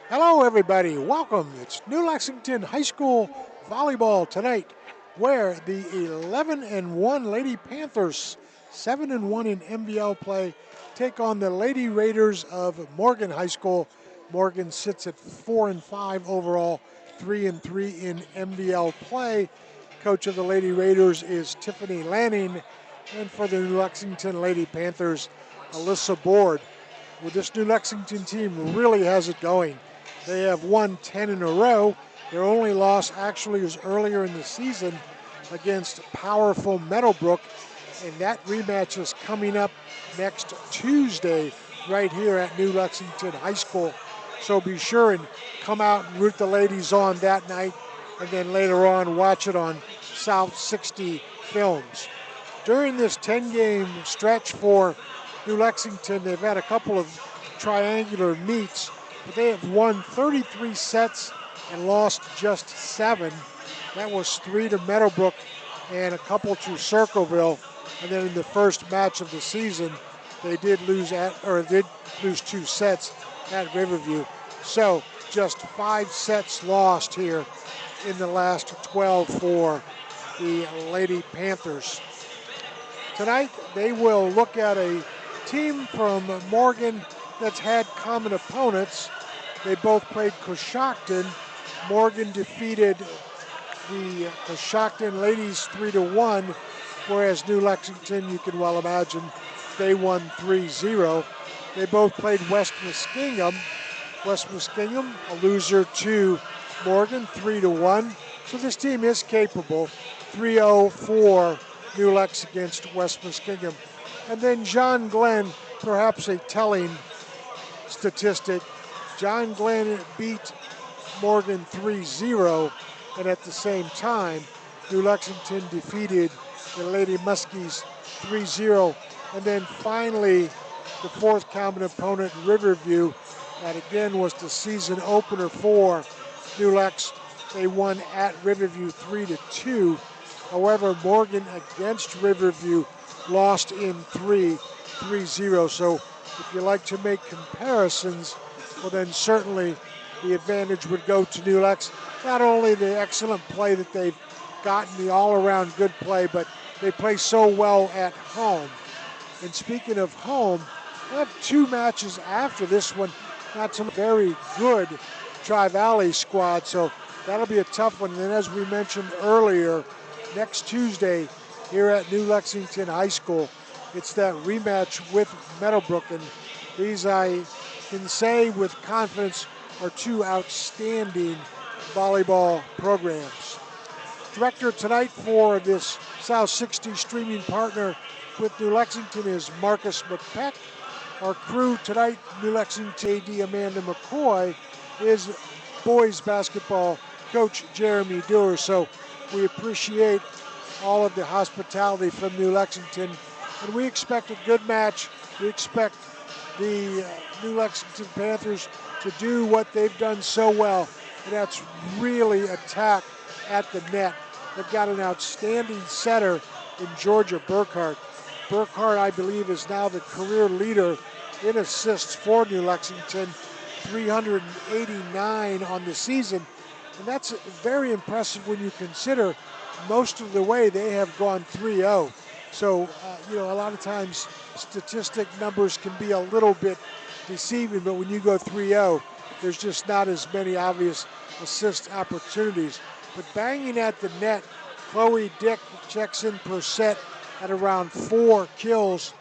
Hello, everybody. Welcome. It's New Lexington High School volleyball tonight, where the 11-1 Lady Panthers, 7-1 in MVL play, take on the Lady Raiders of Morgan High School. Morgan sits at 4-5 overall, 3-3 in MVL play. Coach of the Lady Raiders is Tiffany Lanning, and for the New Lexington Lady Panthers, Alyssa Board. Well, this New Lexington team really has it going. They have won 10 in a row. Their only loss actually was earlier in the season against powerful Meadowbrook, and that rematch is coming up next Tuesday right here at New Lexington High School. So be sure and come out and root the ladies on that night, and then later on watch it on South 60 Films. During this 10-game stretch for New Lexington, they've had a couple of triangular meets, but they have won 33 sets and lost just 7. That was 3 to Meadowbrook and a couple to Circleville. And then in the first match of the season, they did lose 2 sets at Riverview. So just 5 sets lost here in the last 12 for the Lady Panthers. Tonight, they will look at a team from Morgan that's had common opponents. They both played Coshocton. Morgan defeated the Coshocton ladies 3-1, whereas New Lexington, you can well imagine, they won 3-0. They both played West Muskingum. West Muskingum, a loser to Morgan, 3-1. So this team is capable. 3-0 for New Lex against West Muskingum. And then John Glenn, perhaps a telling statistic. John Glenn beat Morgan 3-0, and at the same time, New Lexington defeated the Lady Muskies 3-0. And then finally, the fourth common opponent, Riverview, that again was the season opener for New Lex. They won at Riverview 3-2. However, Morgan against Riverview lost in 3-0. So if you like to make comparisons, well then certainly the advantage would go to New Lex. Not only the excellent play that they've gotten, the all-around good play, but they play so well at home. And speaking of home, they have 2 matches after this one. Not some very good Tri-Valley squad, so that'll be a tough one. And then as we mentioned earlier, next Tuesday here at New Lexington High School, it's that rematch with Meadowbrook, and these, I can say with confidence, are 2 outstanding volleyball programs. Director tonight for this South 60 streaming partner with New Lexington is Marcus McPeck. Our crew tonight, New Lexington AD Amanda McCoy, is boys basketball coach Jeremy Dewar. So we appreciate all of the hospitality from New Lexington, and we expect a good match. We expect the New Lexington Panthers to do what they've done so well, and that's really attack at the net. They've got an outstanding setter in Georgia Burkhart. Burkhart, I believe, is now the career leader in assists for New Lexington, 389 on the season. And that's very impressive when you consider most of the way they have gone 3-0. So, a lot of times statistic numbers can be a little bit deceiving, but when you go 3-0, there's just not as many obvious assist opportunities. But banging at the net, Chloe Dick checks in per set at around 4 kills.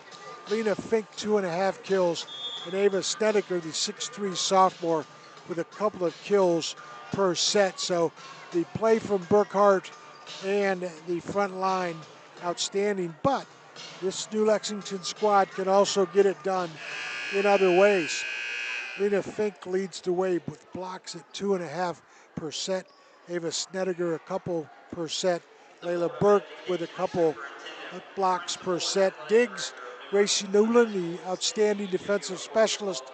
Lena Fink, 2.5 kills. And Ava Snedeker, the 6'3 sophomore, with a couple of kills per set. So the play from Burkhart and the front line, outstanding. But this New Lexington squad can also get it done in other ways. Lena Fink leads the way with blocks at 2.5 per set. Ava Snedeker, a couple per set. Layla Burke with a couple blocks per set. Diggs, Gracie Newland, the outstanding defensive specialist.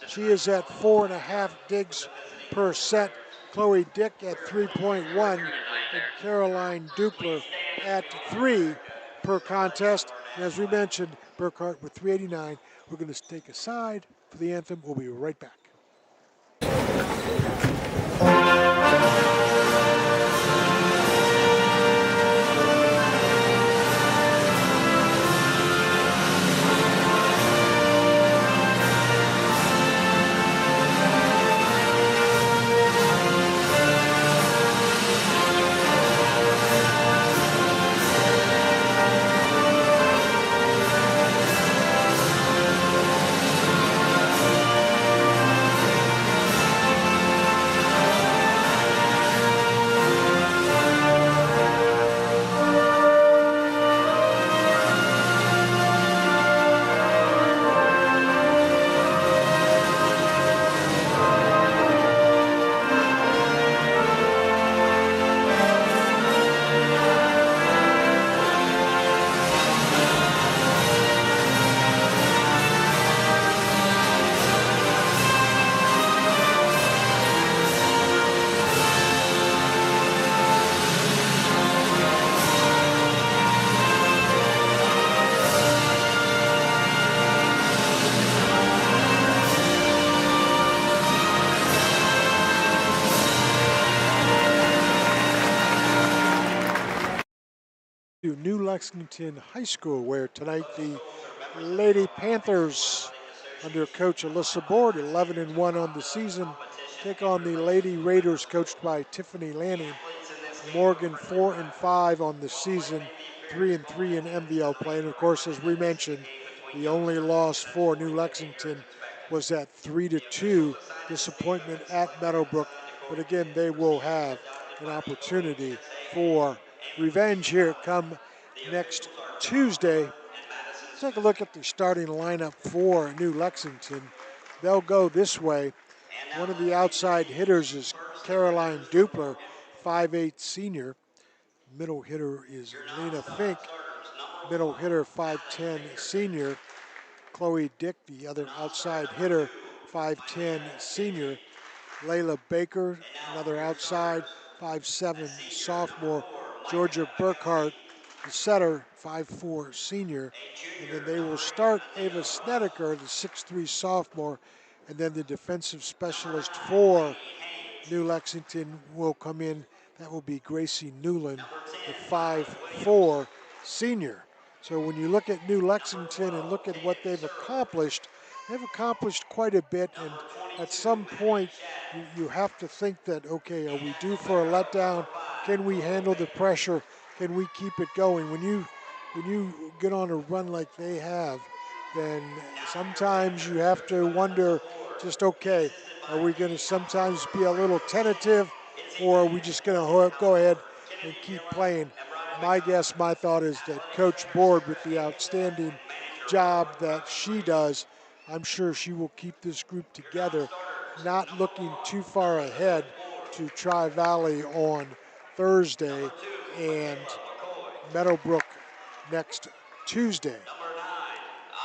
She is at 4.5 digs per set. Chloe Dick at 3.1, and Caroline Dupler at 3 per contest. And as we mentioned, Burkhart with 389. We're going to take a side for the anthem. We'll be right back. To New Lexington High School, where tonight the Lady Panthers, under Coach Alyssa Board, 11-1 on the season, take on the Lady Raiders, coached by Tiffany Lanning. Morgan 4-5 on the season, 3-3 in MVL play. And of course, as we mentioned, the only loss for New Lexington was that 3-2 disappointment at Meadowbrook. But again, they will have an opportunity for revenge here come next Tuesday. Take a look at the starting lineup for New Lexington. They'll go this way. One of the outside hitters is Caroline Dupler, 5'8" senior. Middle hitter is Lena Fink. Middle hitter, 5'10" senior. Chloe Dick, the other outside hitter, 5'10" senior. Layla Baker, another outside, 5'7" sophomore. Georgia Burkhart, the setter, 5'4" senior. And then they will start Ava Snedeker, the 6'3" sophomore. And then the defensive specialist for New Lexington will come in. That will be Gracie Newland, the 5'4" senior. So when you look at New Lexington and look at what they've accomplished quite a bit. And at some point, you have to think that, okay, are we due for a letdown? Can we handle the pressure? Can we keep it going? When you get on a run like they have, then sometimes you have to wonder, just okay, are we going to sometimes be a little tentative, or are we just going to go ahead and keep playing? My guess, my thought is that Coach Board, with the outstanding job that she does, I'm sure she will keep this group together, not looking too far ahead to Tri-Valley on Thursday and Meadowbrook next Tuesday.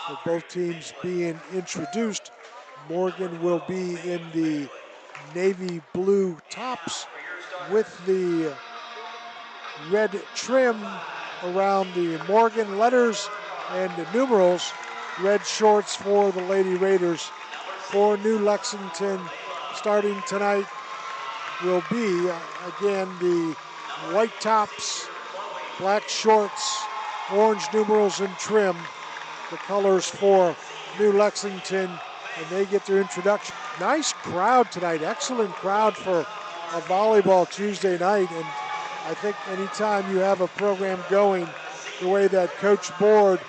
So both teams being introduced. Morgan will be in the navy blue tops with the red trim around the Morgan letters and the numerals. Red shorts for the Lady Raiders. For New Lexington, starting tonight, will be, again, the white tops, black shorts, orange numerals and trim. The colors for New Lexington, and they get their introduction. Nice crowd tonight, excellent crowd for a volleyball Tuesday night, and I think anytime you have a program going the way that Coach Board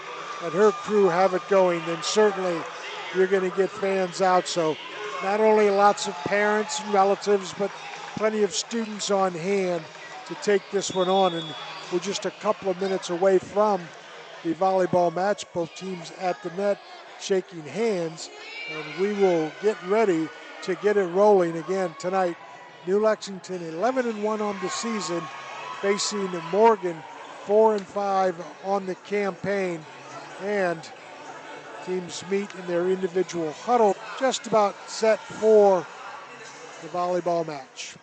and her crew have it going, then certainly you're going to get fans out. So not only lots of parents and relatives, but plenty of students on hand to take this one on, and we're just a couple of minutes away from the volleyball match, both teams at the net shaking hands, and we will get ready to get it rolling again tonight. New Lexington 11-1 on the season, facing Morgan 4-5 on the campaign, and teams meet in their individual huddle, just about set for the volleyball match.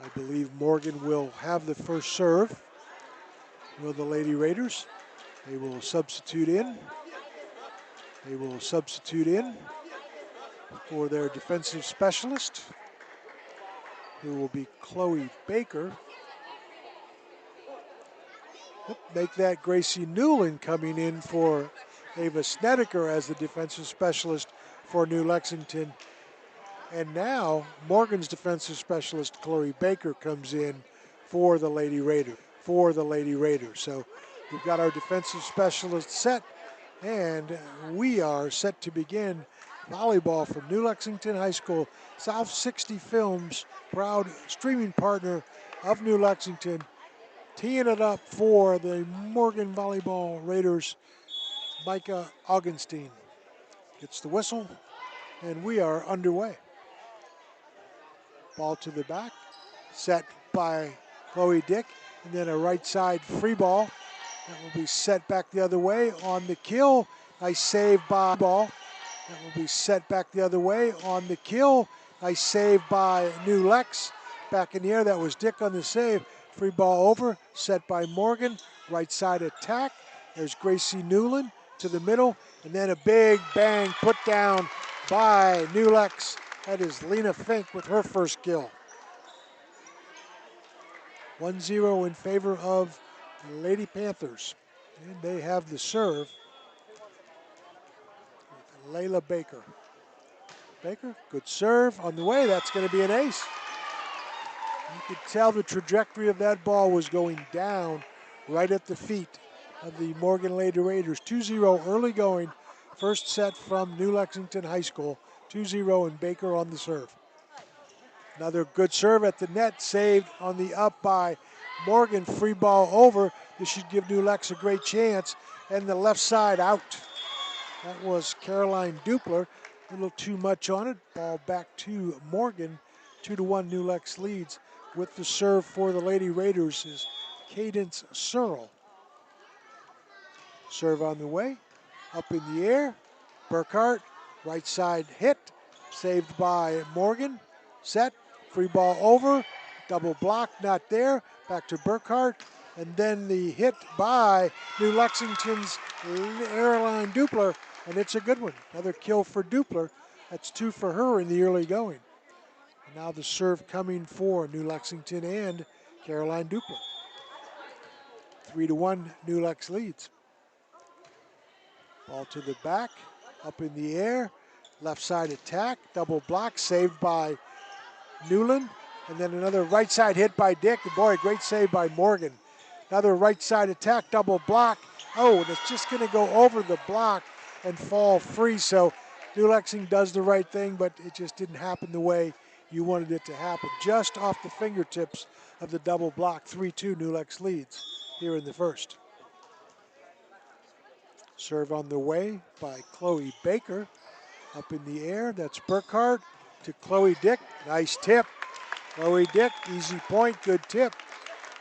I believe Morgan will have the first serve. Will the Lady Raiders? They will substitute in. for their defensive specialist, who will be Chloe Baker. Make that Gracie Newland coming in for Ava Snedeker as the defensive specialist for New Lexington. And now Morgan's defensive specialist, Chloe Baker, comes in for the Lady Raiders. So we've got our defensive specialist set, and we are set to begin volleyball from New Lexington High School. South 60 Films, proud streaming partner of New Lexington, teeing it up for the Morgan Volleyball Raiders. Micah Augenstein gets the whistle, and we are underway. Ball to the back, set by Chloe Dick, and then a right side free ball. That will be set back the other way on the kill. Nice save by ball. That will be set back the other way on the kill. Nice save by New Lex. Back in the air, that was Dick on the save. Free ball over, set by Morgan. Right side attack. There's Gracie Newland to the middle, and then a big bang put down by New Lex. That is Lena Fink with her first kill. 1-0 in favor of Lady Panthers. And they have the serve with Layla Baker. Baker, good serve on the way. That's going to be an ace. You could tell the trajectory of that ball was going down right at the feet of the Morgan Lady Raiders. 2-0 early going. First set from New Lexington High School. 2-0 and Baker on the serve. Another good serve at the net, saved on the up by Morgan. Free ball over. This should give New Lex a great chance. And the left side out. That was Caroline Dupler. A little too much on it. Ball back to Morgan. 2-1 New Lex leads. With the serve for the Lady Raiders is Cadence Searle. Serve on the way. Up in the air. Burkhart. Right side hit. Saved by Morgan. Set. Free ball over. Double block, not there. Back to Burkhart. And then the hit by New Lexington's Caroline Dupler. And it's a good one. Another kill for Dupler. That's 2 for her in the early going. And now the serve coming for New Lexington and Caroline Dupler. 3-1 New Lex leads. Ball to the back, up in the air. Left side attack, double block, saved by Newland. And then another right side hit by Dick. Boy, great save by Morgan. Another right side attack, double block. Oh, and it's just going to go over the block and fall free. So New Lexington does the right thing, but it just didn't happen the way you wanted it to happen. Just off the fingertips of the double block. 3-2 New Lex leads here in the first. Serve on the way by Chloe Baker. Up in the air, that's Burkhart to Chloe Dick. Nice tip. Chloe Dick, easy point, good tip.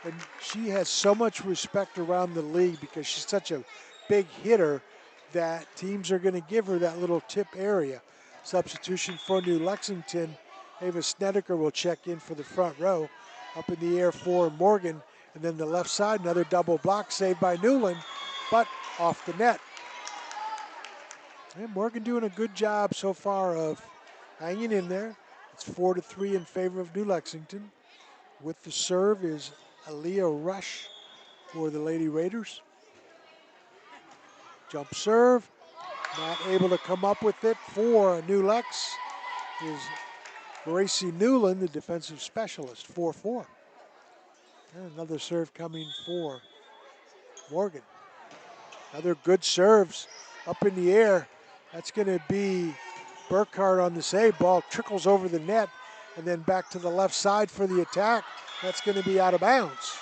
And she has so much respect around the league because she's such a big hitter that teams are going to give her that little tip area. Substitution for New Lexington. Ava Snedeker will check in for the front row. Up in the air for Morgan. And then the left side, another double block saved by Newland, but off the net. And Morgan doing a good job so far of hanging in there. It's 4-3 in favor of New Lexington. With the serve is Aaliyah Rush for the Lady Raiders. Jump serve, not able to come up with it for New Lex is Gracie Newland, the defensive specialist, 4-4. And another serve coming for Morgan. Another good serves up in the air. That's going to be Burkhart on the save. Ball trickles over the net and then back to the left side for the attack. That's going to be out of bounds.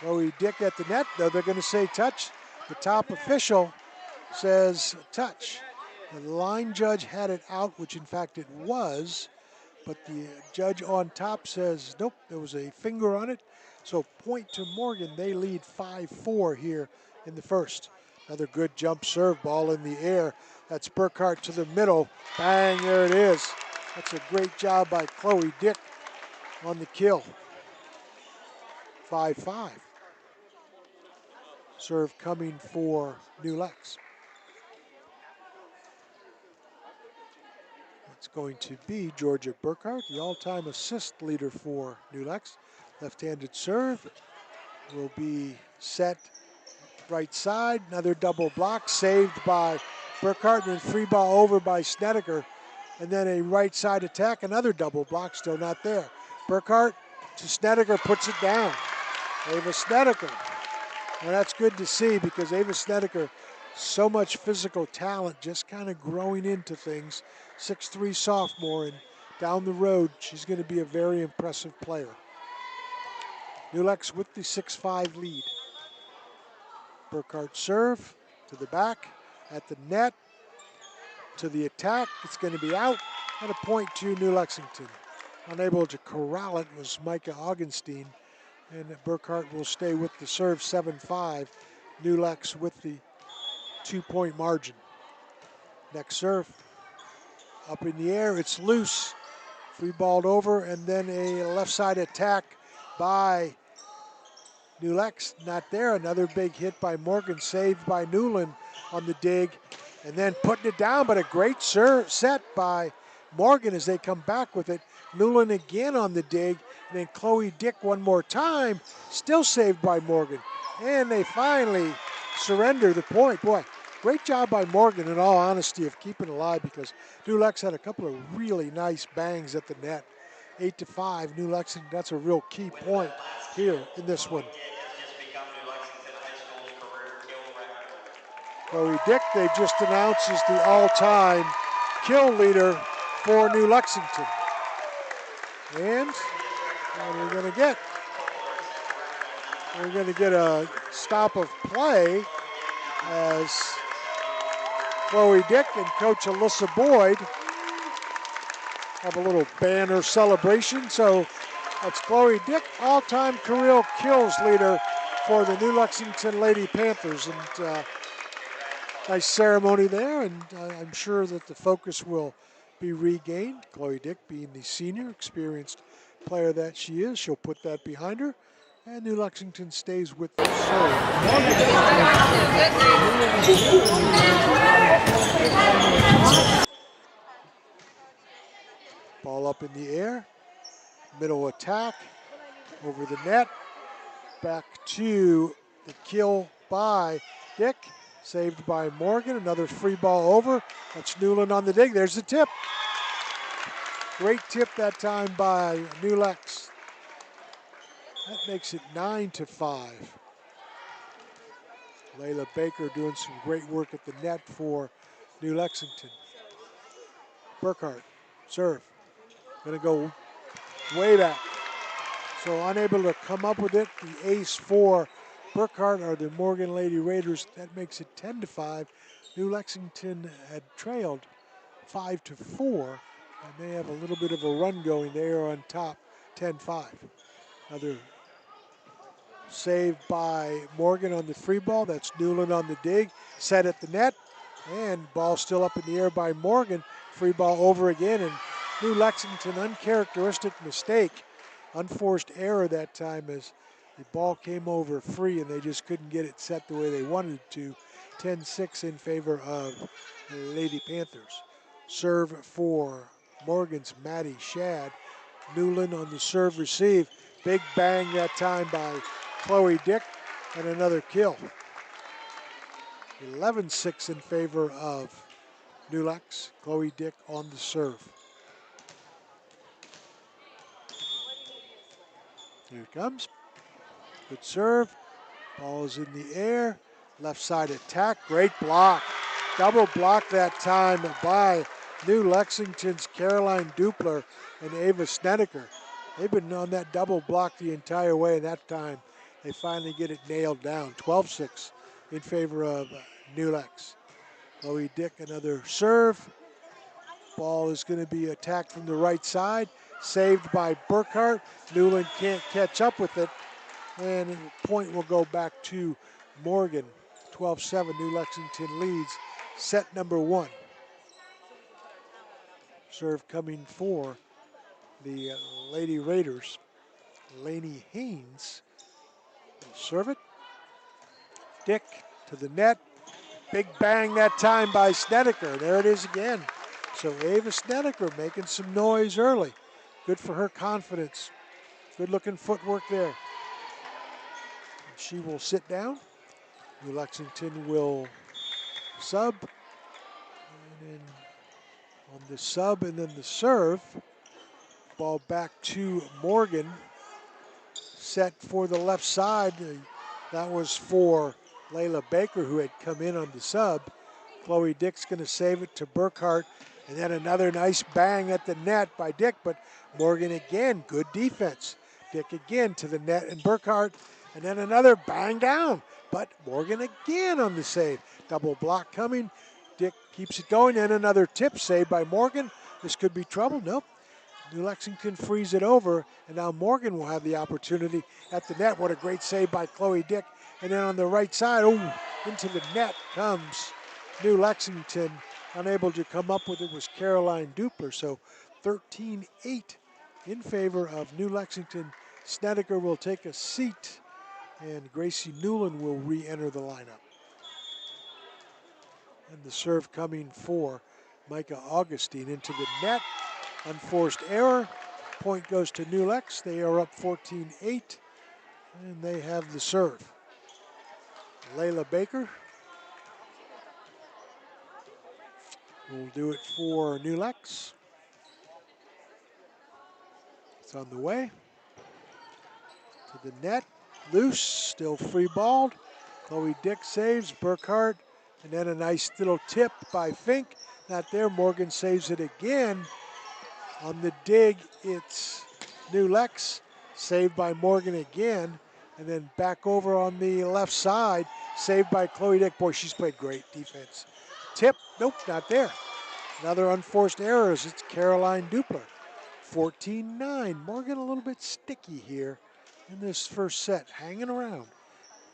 Chloe Dick at the net. Though they're going to say touch. The top official says touch. The line judge had it out, which in fact it was, but the judge on top says nope, there was a finger on it. So point to Morgan. They lead 5-4 here in the first. Another good jump serve, ball in the air. That's Burkhart to the middle. Bang, there it is. That's a great job by Chloe Dick on the kill. 5-5. Serve coming for New Lex. It's going to be Georgia Burkhart, the all-time assist leader for New Lex. Left-handed serve will be set right side. Another double block saved by Burkhart, and then free ball over by Snedeker. And then a right side attack, another double block, still not there. Burkhart to Snedeker, puts it down. Ava Snedeker. Well, that's good to see because Ava Snedeker, so much physical talent, just kind of growing into things. 6'3" sophomore, and down the road, she's going to be a very impressive player. New Lex with the 6-5 lead. Burkhart serve to the back, at the net, to the attack. It's going to be out, and a point to New Lexington. Unable to corral it was Micah Augenstein, and Burkhart will stay with the serve. 7-5. New Lex with the 2-point margin. Next serve, up in the air, it's loose. Free balled over, and then a left side attack by New Lex, not there. Another big hit by Morgan, saved by Newland on the dig, and then putting it down, but a great set by Morgan as they come back with it. Newland again on the dig, and then Chloe Dick one more time, still saved by Morgan. And they finally surrender the point. Boy, great job by Morgan, in all honesty, of keeping alive, because New Lex had a couple of really nice bangs at the net. 8-5, New Lexington, that's a real key point here in this one. Chloe Dick, they've just announced, is the all-time kill leader for New Lexington. And what are we going to get? We're going to get a stop of play as Chloe Dick and Coach Alyssa Boyd have a little banner celebration. So that's Chloe Dick, all-time career kills leader for the New Lexington Lady Panthers. And nice ceremony there, and I'm sure that the focus will be regained. Chloe Dick being the senior, experienced player that she is, she'll put that behind her. And New Lexington stays with the serve. Ball up in the air. Middle attack. Over the net. Back to the kill by Dick. Saved by Morgan. Another free ball over. That's Newland on the dig. There's the tip. Great tip that time by New Lex. That makes it 9-5. Layla Baker doing some great work at the net for New Lexington. Burkhart, serve. Gonna go way back. So unable to come up with it. The ace for Burkhart are the Morgan Lady Raiders. That makes it 10-5. New Lexington had trailed 5-4, and they have a little bit of a run going. They are on top, 10-5. Another saved by Morgan on the free ball. That's Newland on the dig. Set at the net, and ball still up in the air by Morgan. Free ball over again, and New Lexington, uncharacteristic mistake. Unforced error that time as the ball came over free and they just couldn't get it set the way they wanted to. 10-6 in favor of the Lady Panthers. Serve for Morgan's Maddie Shad. Newland on the serve receive. Big bang that time by Chloe Dick, and another kill. 11-6 in favor of New Lex. Chloe Dick on the serve. Here it comes. Good serve. Ball is in the air. Left side attack. Great block. Double block that time by New Lexington's Caroline Dupler and Ava Snedeker. They've been on that double block the entire way, and that time they finally get it nailed down. 12-6 in favor of New Lex. Chloe Dick, another serve. Ball is going to be attacked from the right side. Saved by Burkhart. Newland can't catch up with it. And the point will go back to Morgan. 12-7, New Lexington leads set number 1. Serve coming for the Lady Raiders. Lainey Haynes will serve it. Dick to the net. Big bang that time by Snedeker. There it is again. So Ava Snedeker making some noise early. Good for her confidence. Good looking footwork there. She will sit down. New Lexington will sub. And then on the sub and then the serve. Ball back to Morgan. Set for the left side. That was for Layla Baker, who had come in on the sub. Chloe Dick's going to save it to Burkhart. And then another nice bang at the net by Dick, but Morgan again, good defense. Dick again to the net and Burkhart, and then another bang down, but Morgan again on the save. Double block coming. Dick keeps it going, and another tip save by Morgan. This could be trouble. Nope. New Lexington frees it over, and now Morgan will have the opportunity at the net. What a great save by Chloe Dick. And then on the right side, into the net comes New Lexington. Unable to come up with it was Caroline Dupler. So 13-8 in favor of New Lexington. Snedeker will take a seat, and Gracie Newland will re-enter the lineup. And the serve coming for Micah Augustine into the net. Unforced error. Point goes to New Lex. They are up 14-8, and they have the serve. Layla Baker will do it for New Lex. It's on the way. To the net. Loose, still free balled. Chloe Dick saves, Burkhart, and then a nice little tip by Fink. Not there, Morgan saves it again. On the dig, it's New Lex, saved by Morgan again. And then back over on the left side, saved by Chloe Dick. Boy, she's played great defense. Tip, nope, not there. Another unforced errors, it's Caroline Dupler. 14-9, Morgan a little bit sticky here in this first set, hanging around.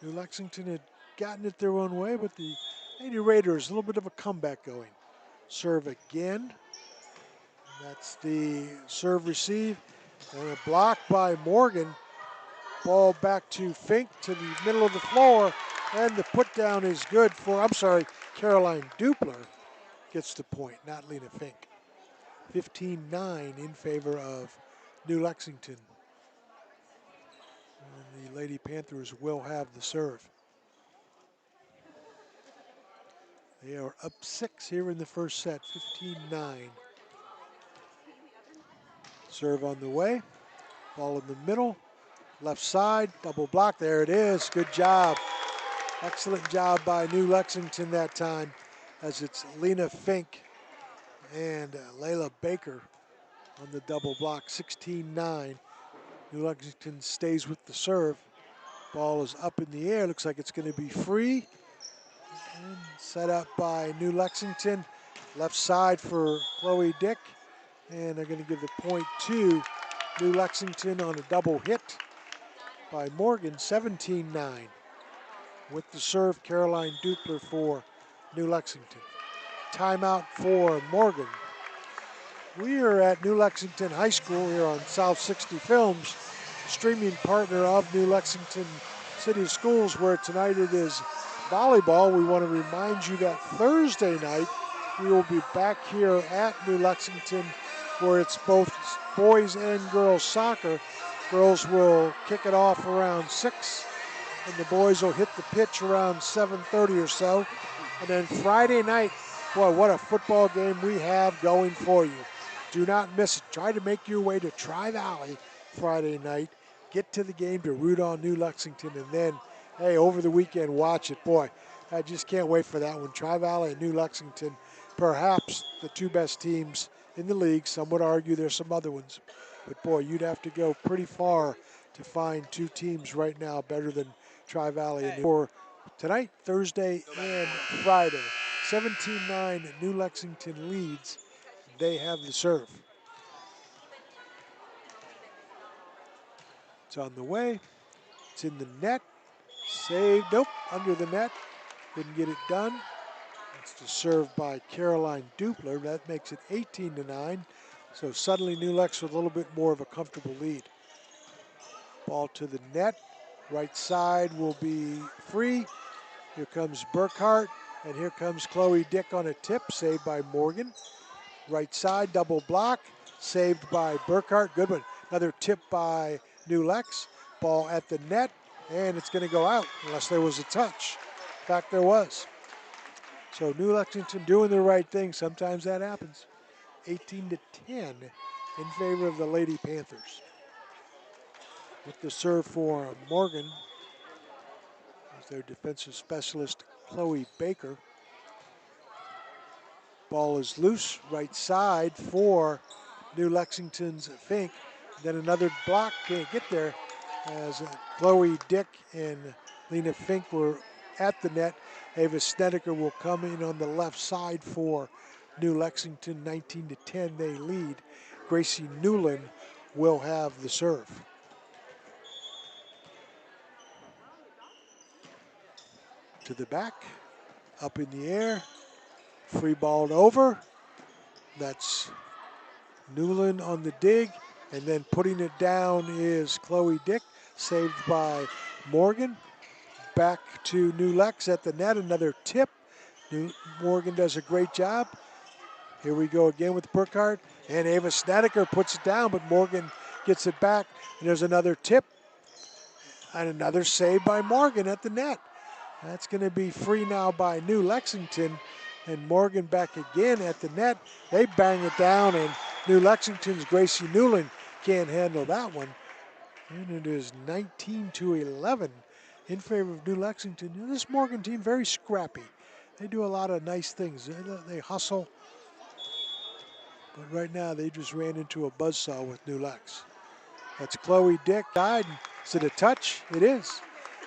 New Lexington had gotten it their own way, but the Lady Raiders, a little bit of a comeback going. Serve again. That's the serve receive. And a block by Morgan. Ball back to Fink to the middle of the floor. And the put down is good for, Caroline Dupler gets the point, not Lena Fink. 15-9 in favor of New Lexington. And the Lady Panthers will have the serve. They are up 6 here in the first set, 15-9. Serve on the way. Ball in the middle. Left side, double block. There it is. Good job. Excellent job by New Lexington that time, as it's Lena Fink and Layla Baker on the double block. 16-9. New Lexington stays with the serve. Ball is up in the air. Looks like it's going to be free. And set up by New Lexington. Left side for Chloe Dick. And they're going to give the point to New Lexington on a double hit by Morgan, 17-9. With the serve, Caroline Dupler for New Lexington. Timeout for Morgan. We are at New Lexington High School here on South 60 Films, streaming partner of New Lexington City Schools, where tonight it is volleyball. We want to remind you that Thursday night we will be back here at New Lexington, where it's both boys and girls soccer. Girls will kick it off around 6, and the boys will hit the pitch around 7:30 or so. And then Friday night, boy, what a football game we have going for you. Do not miss it. Try to make your way to Tri-Valley Friday night. Get to the game to root on New Lexington, and then, hey, over the weekend, watch it. Boy, I just can't wait for that one. Tri-Valley and New Lexington, perhaps the two best teams in the league. Some would argue there's some other ones. But, boy, you'd have to go pretty far to find two teams right now better than Tri-Valley. And for tonight, Thursday and Friday, 17-9, New Lexington leads. They have the serve. It's on the way. It's in the net. Saved. Nope, under the net. Couldn't get it done. It's the serve by Caroline Dupler. That makes it 18-9. So suddenly New Lex with a little bit more of a comfortable lead. Ball to the net. Right side will be free. Here comes Burkhart, and here comes Chloe Dick on a tip, saved by Morgan. Right side, double block, saved by Burkhart. Good one. Another tip by New Lex. Ball at the net, and it's going to go out unless there was a touch. In fact, there was. So New Lexington doing the right thing. Sometimes that happens. 18-10 in favor of the Lady Panthers. With the serve for Morgan is their defensive specialist, Chloe Baker. Ball is loose, right side for New Lexington's Fink. Then another block, can't get there, as Chloe Dick and Lena Fink were at the net. Ava Snedeker will come in on the left side for New Lexington. 19-10 they lead. Gracie Newland will have the serve. To the back, up in the air, free balled over. That's Newland on the dig, and then putting it down is Chloe Dick, saved by Morgan. Back to New Lex at the net, another tip. Morgan does a great job. Here we go again with Burkhart, and Ava Snedeker puts it down, but Morgan gets it back, and there's another tip, and another save by Morgan at the net. That's going to be free now by New Lexington, and Morgan back again at the net. They bang it down, and New Lexington's Gracie Newland can't handle that one. And it is 19-11 in favor of New Lexington. This Morgan team, very scrappy. They do a lot of nice things. They hustle. But right now, they just ran into a buzzsaw with New Lex. That's Chloe Dick. Is it a touch? It is.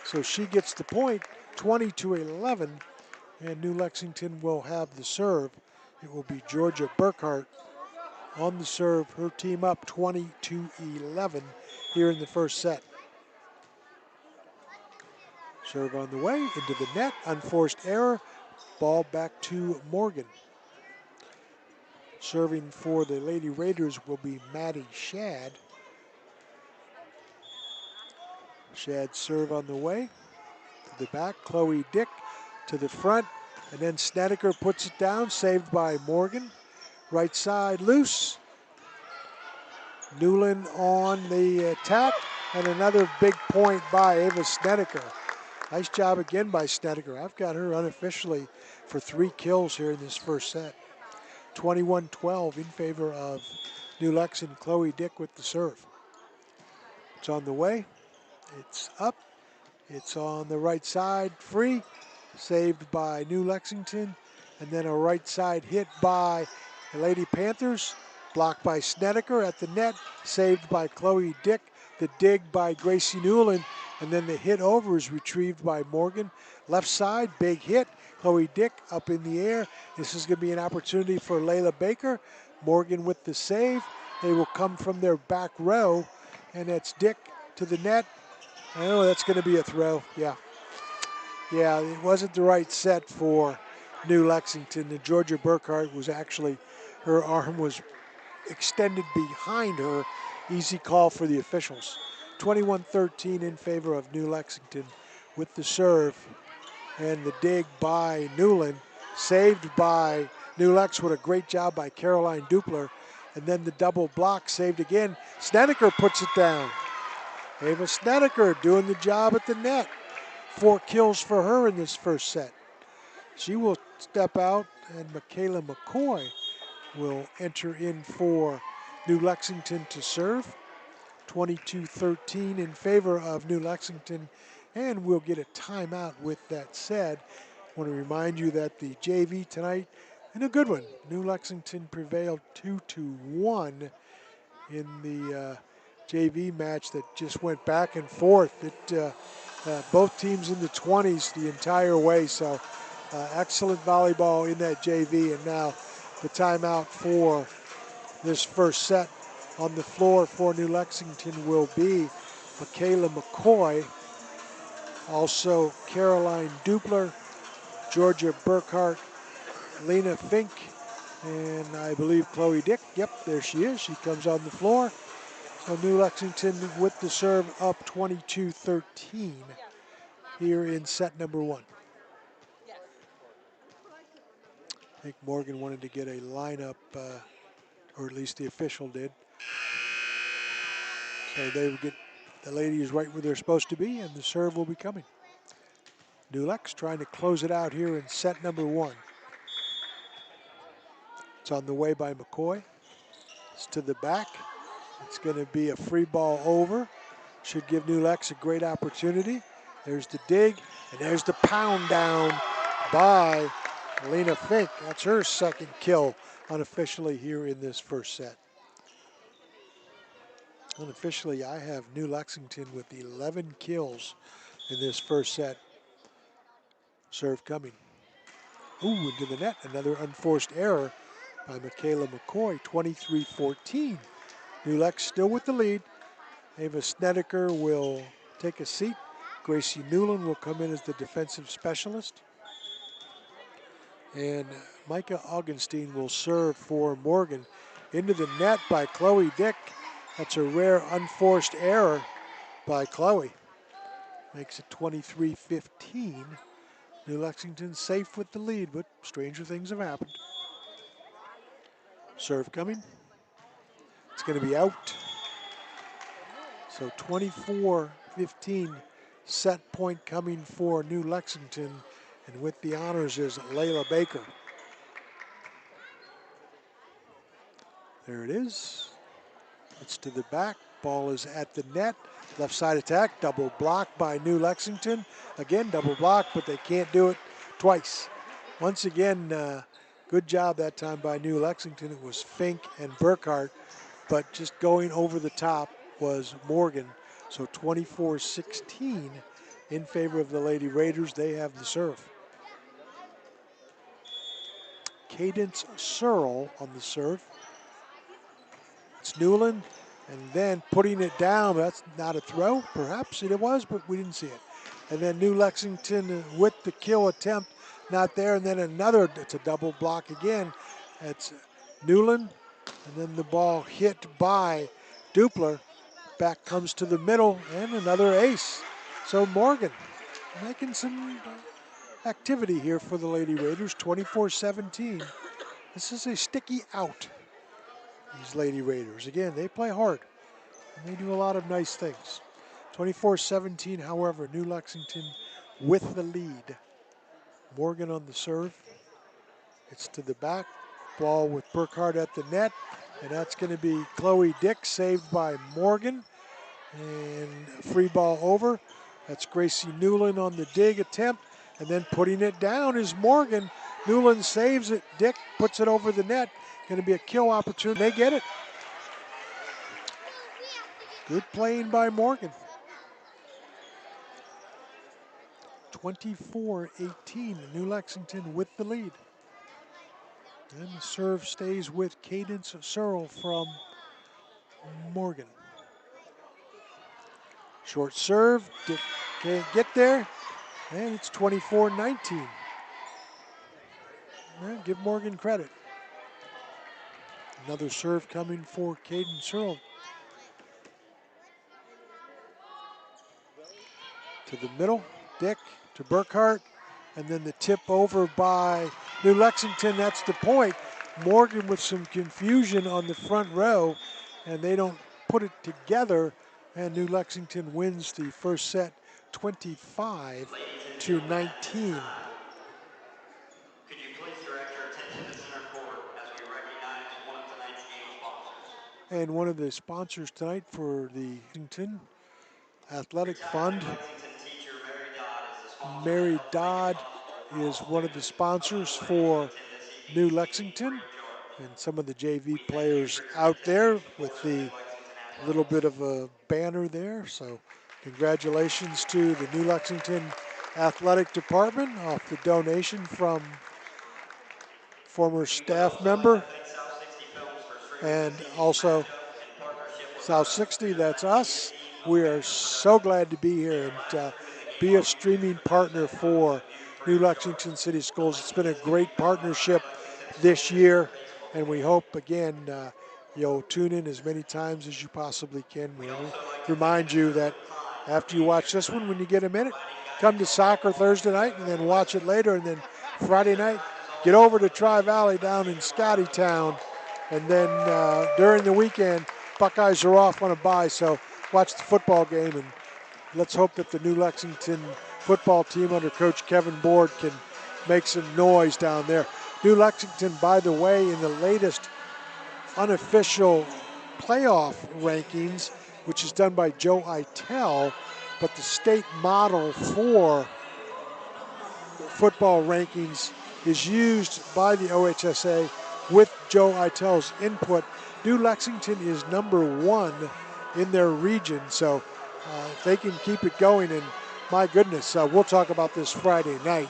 So she gets the point, 20-11. And New Lexington will have the serve. It will be Georgia Burkhart on the serve. Her team up 20-11 here in the first set. Serve on the way, into the net, unforced error. Ball back to Morgan. Serving for the Lady Raiders will be Maddie Shad. Shad serve on the way. To the back, Chloe Dick to the front. And then Snedeker puts it down, saved by Morgan. Right side loose. Newland on the attack. And another big point by Ava Snedeker. Nice job again by Snedeker. I've got her unofficially for 3 kills here in this first set. 21-12 in favor of New Lex, and Chloe Dick with the serve. It's on the way. It's up. It's on the right side, free. Saved by New Lexington. And then a right side hit by the Lady Panthers. Blocked by Snedeker at the net. Saved by Chloe Dick. The dig by Gracie Newland. And then the hit over is retrieved by Morgan. Left side, big hit. Chloe Dick up in the air. This is going to be an opportunity for Layla Baker. Morgan with the save. They will come from their back row. And that's Dick to the net. I know that's going to be a throw. Yeah, it wasn't the right set for New Lexington. And Georgia Burkhart was actually, her arm was extended behind her. Easy call for the officials. 21-13 in favor of New Lexington with the serve. And the dig by Newland, saved by New Lex. What a great job by Caroline Dupler. And then the double block saved again. Snedeker puts it down. Ava Snedeker doing the job at the net. 4 kills for her in this first set. She will step out, and Michaela McCoy will enter in for New Lexington to serve. 22-13 in favor of New Lexington, and we'll get a timeout with that said. I want to remind you that the JV tonight, and a good one, New Lexington prevailed 2-1 in the JV match that just went back and forth. Both teams in the 20s the entire way, so excellent volleyball in that JV. And now the timeout for this first set on the floor for New Lexington will be Michaela McCoy, also Caroline Dupler, Georgia Burkhart, Lena Fink, and I believe Chloe Dick. Yep, there she is. She comes on the floor. So New Lexington with the serve up 22-13 here in set number 1. think Morgan wanted to get a lineup, or at least the official did. So they will get the ladies right where they're supposed to be, and the serve will be coming. New Lex trying to close it out here in set number 1. It's on the way by McCoy. It's to the back. It's going to be a free ball over. Should give New Lex a great opportunity. There's the dig, and there's the pound down by Lena Fink. That's her second kill unofficially here in this first set. Unofficially, I have New Lexington with 11 kills in this first set. Serve coming. Ooh, into the net. Another unforced error by Michaela McCoy, 23-14. New Lex still with the lead. Ava Snedeker will take a seat. Gracie Newland will come in as the defensive specialist. And Micah Augenstein will serve for Morgan. Into the net by Chloe Dick. That's a rare unforced error by Chloe. Makes it 23-15. New Lexington safe with the lead, but stranger things have happened. Serve coming. It's going to be out. So 24-15 set point coming for New Lexington. And with the honors is Layla Baker. There it is. It's to the back. Ball is at the net. Left side attack. Double block by New Lexington. Again, double block, but they can't do it twice. Once again, good job that time by New Lexington. It was Fink and Burkhart, but just going over the top was Morgan. So 24-16 in favor of the Lady Raiders. They have the serve. Cadence Searle on the serve. It's Newland, and then putting it down. That's not a throw. Perhaps it was, but we didn't see it. And then New Lexington with the kill attempt, not there. And then another, it's a double block again. It's Newland, and then the ball hit by Dupler. Back comes to the middle, and another ace. So Morgan making some activity here for the Lady Raiders, 24-17. This is a sticky out, these Lady Raiders. Again, they play hard, and they do a lot of nice things. 24-17, however, New Lexington with the lead. Morgan on the serve. It's to the back. Ball with Burkhart at the net, and that's going to be Chloe Dick, saved by Morgan. And free ball over. That's Gracie Newland on the dig attempt, and then putting it down is Morgan. Newland saves it. Dick puts it over the net. Going to be a kill opportunity. They get it. Good playing by Morgan. 24-18, New Lexington with the lead. And the serve stays with Cadence Searle from Morgan. Short serve, Dick can't get there, and it's 24-19. Well, give Morgan credit. Another serve coming for Cadence Searle. To the middle, Dick to Burkhart, and then the tip over by New Lexington. That's the point. Morgan with some confusion on the front row, and they don't put it together, and New Lexington wins the first set 25-19. Could you please direct your attention to center court as we recognize one of tonight's game sponsors? And one of the sponsors tonight for the Lexington Athletic Fund, Mary Dodd, is one of the sponsors for New Lexington, and some of the JV players out there with the little bit of a banner there. So congratulations to the New Lexington Athletic Department off the donation from former staff member, and also South 60, that's us. We are so glad to be here and be a streaming partner for New Lexington City Schools. It's been a great partnership this year, and we hope, again, you'll tune in as many times as you possibly can. We remind you that after you watch this one, when you get a minute, come to soccer Thursday night and then watch it later, and then Friday night, get over to Tri-Valley down in Scottytown. And then during the weekend, Buckeyes are off on a bye, so watch the football game, and let's hope that the New Lexington football team under Coach Kevin Board can make some noise down there. New Lexington, by the way, in the latest unofficial playoff rankings, which is done by Joe Itel, but the state model for football rankings is used by the OHSA with Joe Itel's input. New Lexington is #1 in their region, so if they can keep it going, and my goodness, we'll talk about this Friday night,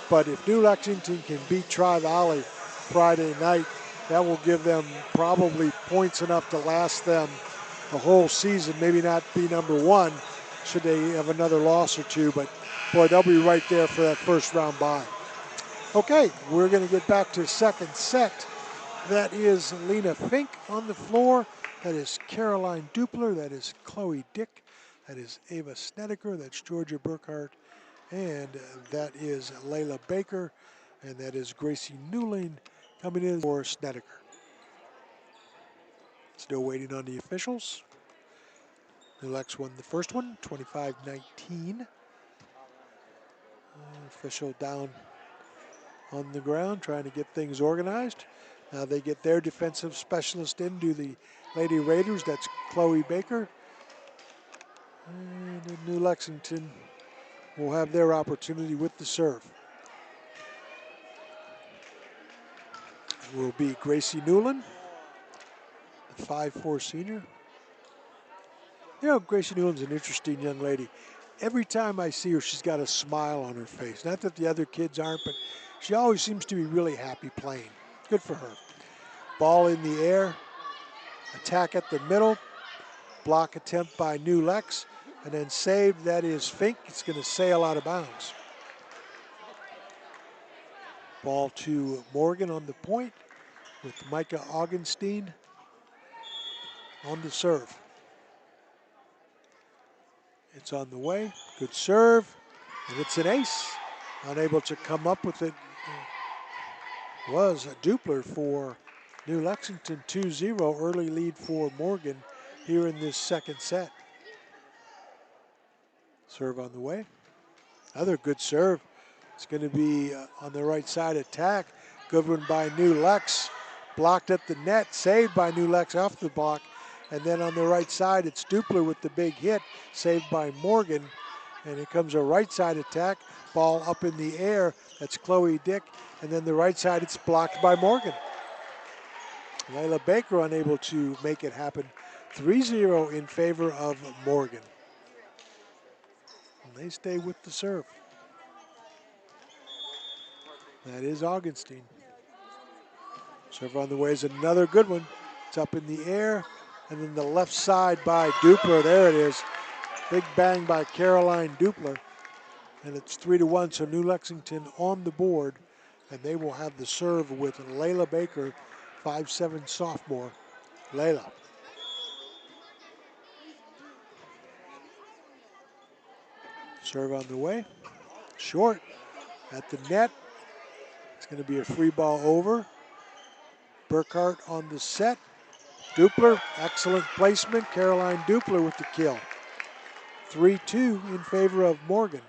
but if New Lexington can beat Tri-Valley Friday night, that will give them probably points enough to last them the whole season, maybe not be #1 should they have another loss or two, but boy, they'll be right there for that first round bye. Okay, we're going to get back to second set. That is Lena Fink on the floor. That is Caroline Dupler. That is Chloe Dick. That is Ava Snedeker. That's Georgia Burkhart. And that is Layla Baker. And that is Gracie Newling coming in for Snedeker. Still waiting on the officials. New Lex won the first one, 25-19. Official down on the ground trying to get things organized. Now they get their defensive specialist in, do the Lady Raiders. That's Chloe Baker. And New Lexington will have their opportunity with the serve. It will be Gracie Newland, the 5'4" senior. You know, Gracie Newland's an interesting young lady. Every time I see her, she's got a smile on her face. Not that the other kids aren't, but she always seems to be really happy playing. Good for her. Ball in the air. Attack at the middle. Block attempt by New Lex. And then saved, that is Fink. It's going to sail out of bounds. Ball to Morgan on the point with Micah Augenstein on the serve. It's on the way. Good serve. And it's an ace. Unable to come up with it was a Dupler for New Lexington. 2-0 early lead for Morgan here in this second set. Serve on the way. Another good serve. It's going to be on the right side attack. Good one by New Lex. Blocked at the net. Saved by New Lex off the block. And then on the right side, it's Dupler with the big hit. Saved by Morgan. And here comes a right side attack. Ball up in the air. That's Chloe Dick. And then the right side, it's blocked by Morgan. Layla Baker unable to make it happen. 3-0 in favor of Morgan. And they stay with the serve. That is Augenstein. Serve on the way is another good one. It's up in the air. And then the left side by Dupler. There it is. Big bang by Caroline Dupler. And it's 3-1, so New Lexington on the board. And they will have the serve with Layla Baker, 5'7" sophomore. Layla. Serve on the way. Short at the net. It's going to be a free ball over. Burkhart on the set. Dupler, excellent placement. Caroline Dupler with the kill. 3-2 in favor of Morgan.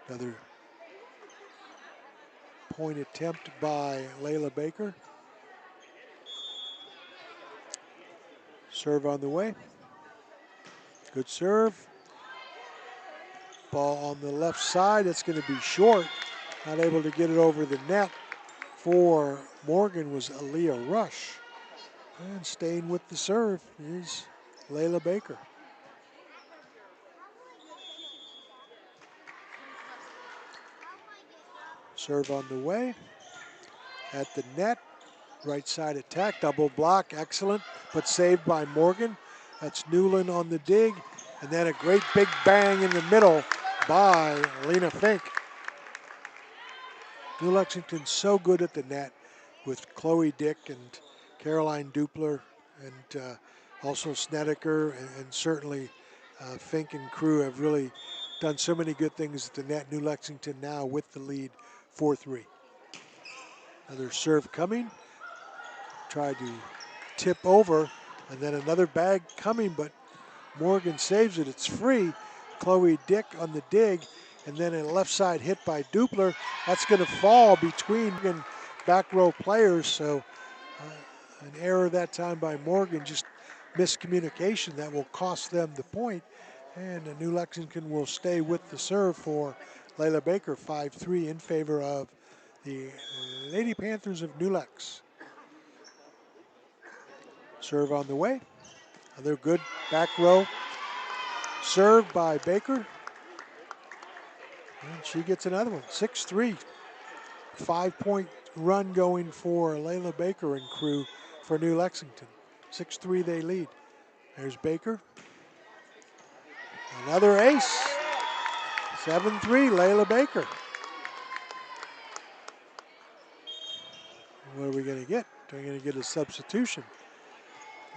Another point attempt by Layla Baker. Serve on the way. Good serve. Ball on the left side. It's going to be short. Not able to get it over the net. For Morgan was Aaliyah Rush. And staying with the serve is Layla Baker. Serve on the way. At the net. Right side attack. Double block. Excellent. But saved by Morgan. That's Newland on the dig. And then a great big bang in the middle by Lena Fink. New Lexington's so good at the net with Chloe Dick and Caroline Dupler and also Snedeker and certainly Fink and crew have really done so many good things at the net. New Lexington now with the lead 4-3. Another serve coming. Tried to tip over, and then another bag coming, but Morgan saves it. It's free. Chloe Dick on the dig, and then a left side hit by Dupler. That's going to fall between back row players, so an error that time by Morgan, just miscommunication that will cost them the point. And New Lexington will stay with the serve for Layla Baker, 5-3 in favor of the Lady Panthers of New Lex. Serve on the way. Another good back row serve by Baker. And she gets another one, 6-3. 5-point run going for Layla Baker and crew for New Lexington. 6-3 they lead. There's Baker. Another ace. 7-3, Layla Baker. What are we going to get? We're going to get a substitution.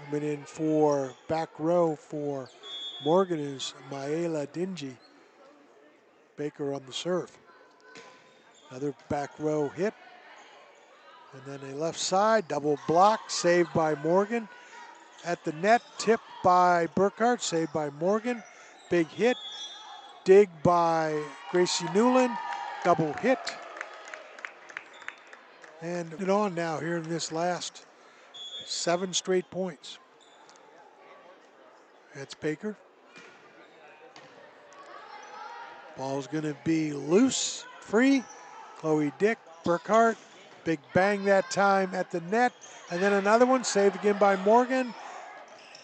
Coming in for back row for Morgan is Maela Dingy. Baker on the serve. Another back row hit. And then a left side, double block, saved by Morgan. At the net, tipped by Burkhart, saved by Morgan. Big hit, dig by Gracie Newland, double hit. And it on now here in this last 7 straight points. That's Baker. Ball's gonna be loose, free. Chloe Dick, Burkhart, big bang that time at the net. And then another one, saved again by Morgan.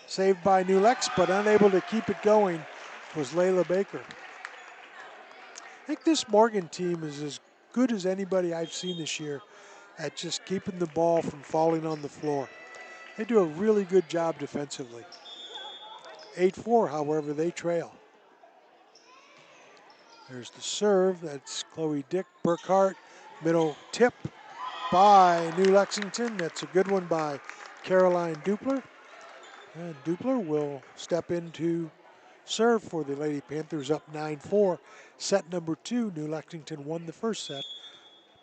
Saved by New Lex, but unable to keep it going was Layla Baker. I think this Morgan team is as good as anybody I've seen this year at just keeping the ball from falling on the floor. They do a really good job defensively. 8-4, however, they trail. There's the serve. That's Chloe Dick, Burkhart. Middle tip by New Lexington. That's a good one by Caroline Dupler. And Dupler will step into serve for the Lady Panthers, up 9-4. Set number 2, New Lexington won the first set,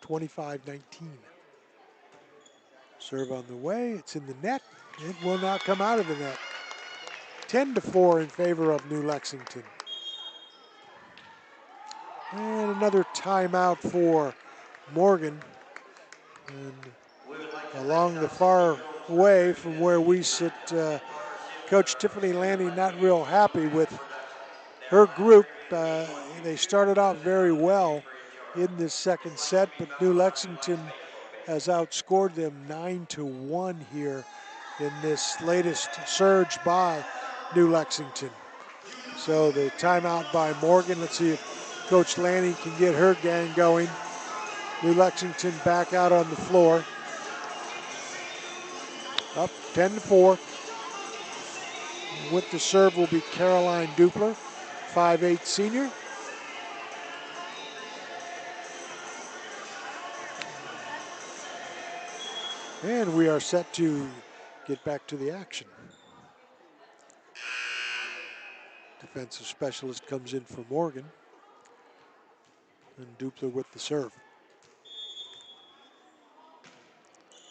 25-19. Serve on the way, it's in the net. It will not come out of the net. 10-4 in favor of New Lexington. And another timeout for Morgan. And along the far way from where we sit, Coach Tiffany Lanning not real happy with her group. They started out very well in this second set, but New Lexington has outscored them 9-1 here in this latest surge by New Lexington. So the timeout by Morgan. Let's see if Coach Lanning can get her gang going. New Lexington back out on the floor. Up 10-4. With the serve will be Caroline Dupler, 5'8" senior. And we are set to get back to the action. Defensive specialist comes in for Morgan. And Dupler with the serve.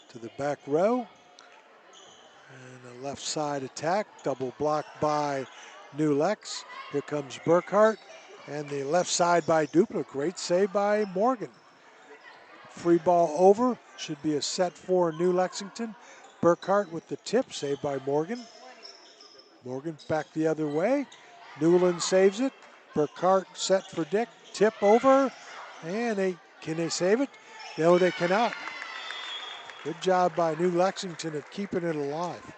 To the back row. And a left side attack, double block by New Lex. Here comes Burkhart. And the left side by Dupler. Great save by Morgan. Free ball over. Should be a set for New Lexington. Burkhart with the tip, saved by Morgan. Morgan back the other way. Newland saves it. Burkhart set for Dick. Tip over. And can they save it? No, they cannot. Good job by New Lexington of keeping it alive.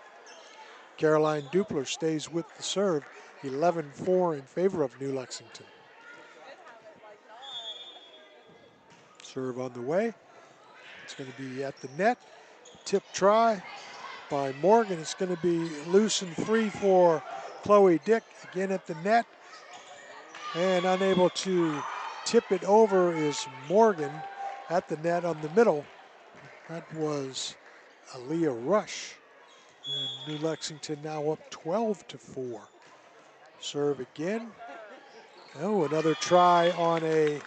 Caroline Dupler stays with the serve. 11-4 in favor of New Lexington. Serve on the way. It's going to be at the net. Tip try by Morgan. It's going to be loose and free for Chloe Dick. Again at the net. And unable to tip it over is Morgan at the net on the middle. That was Aaliyah Rush. And New Lexington now up 12-4. Serve again. Oh, another try on a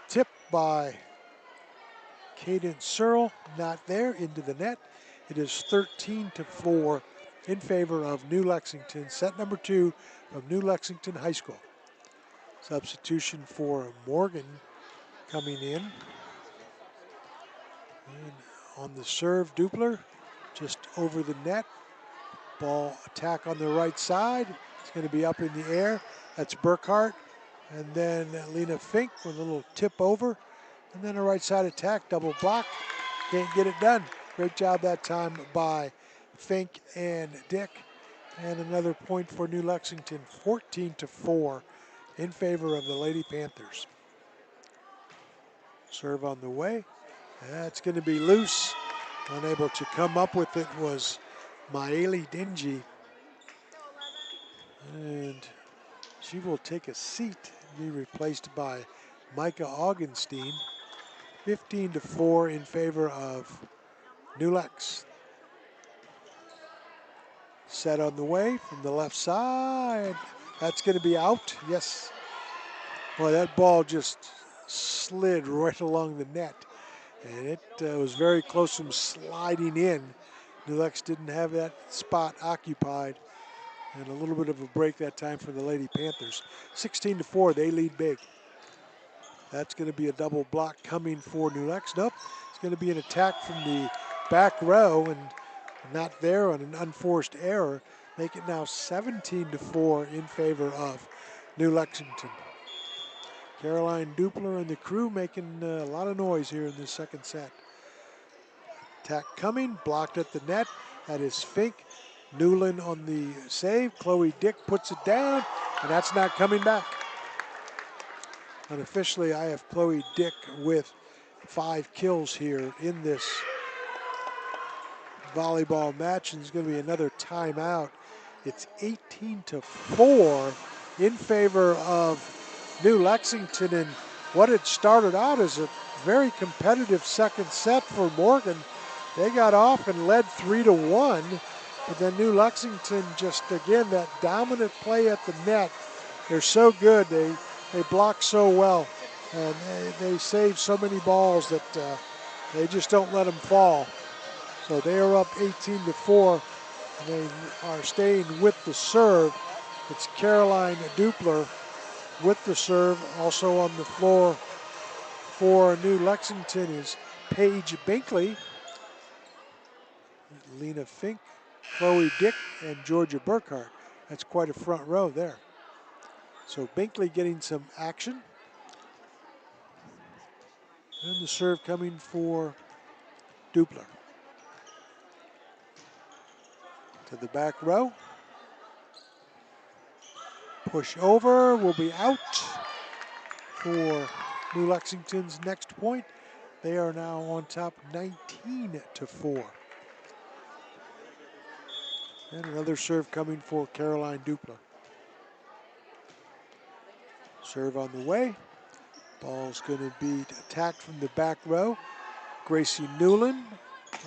tip by Caden Searle. Not there, into the net. It is 13-4 in favor of New Lexington. Set number 2 of New Lexington High School. Substitution for Morgan coming in. And on the serve, Dupler just over the net. Ball attack on the right side. It's going to be up in the air. That's Burkhart. And then Lena Fink with a little tip over. And then a right side attack, double block. Can't get it done. Great job that time by Fink and Dick. And another point for New Lexington, 14-4 in favor of the Lady Panthers. Serve on the way. That's going to be loose. Unable to come up with it was Maeli Dingy. And she will take a seat and be replaced by Micah Augenstein. 15-4 in favor of New Lex. Set on the way from the left side. That's going to be out. Yes. Boy, that ball just slid right along the net. And it was very close from sliding in. New Lex didn't have that spot occupied. And a little bit of a break that time for the Lady Panthers. 16-4, they lead big. That's going to be a double block coming for New Lex. Nope, it's going to be an attack from the back row and not there on an unforced error. Make it now 17-4 in favor of New Lexington. Caroline Dupler and the crew making a lot of noise here in this second set. Attack coming, blocked at the net. That is Fink. Newland on the save. Chloe Dick puts it down, and that's not coming back. Unofficially, I have Chloe Dick with 5 kills here in this volleyball match, and there's going to be another timeout. It's 18-4 in favor of New Lexington, and what had started out as a very competitive second set for Morgan. They got off and led 3-1, but then New Lexington just, again, that dominant play at the net. They're so good. They block so well, and they save so many balls that they just don't let them fall. So they are up 18-4, and they are staying with the serve. It's Caroline Dupler with the serve. Also on the floor for New Lexington is Paige Binkley, Lena Fink, Chloe Dick, and Georgia Burkhart. That's quite a front row there. So Binkley getting some action. And the serve coming for Dupler. To the back row. Push over will be out for New Lexington's next point. They are now on top 19-4. And another serve coming for Caroline Dupler. Serve on the way. Ball's going to be attacked from the back row. Gracie Newland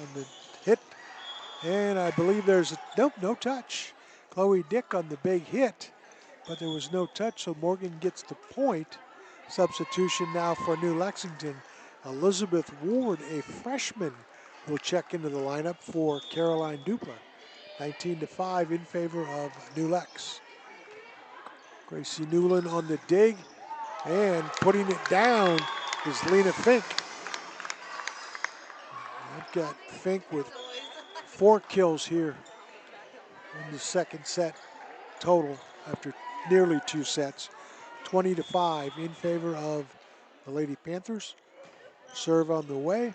on the hit. And I believe there's no touch. Chloe Dick on the big hit, but there was no touch, so Morgan gets the point. Substitution now for New Lexington. Elizabeth Ward, a freshman, will check into the lineup for Caroline Dupler. 19-5 in favor of New Lex. Gracie Newland on the dig, and putting it down is Lena Fink. I've got Fink with 4 kills here in the second set total after nearly 2 sets. 20-5 in favor of the Lady Panthers. Serve on the way.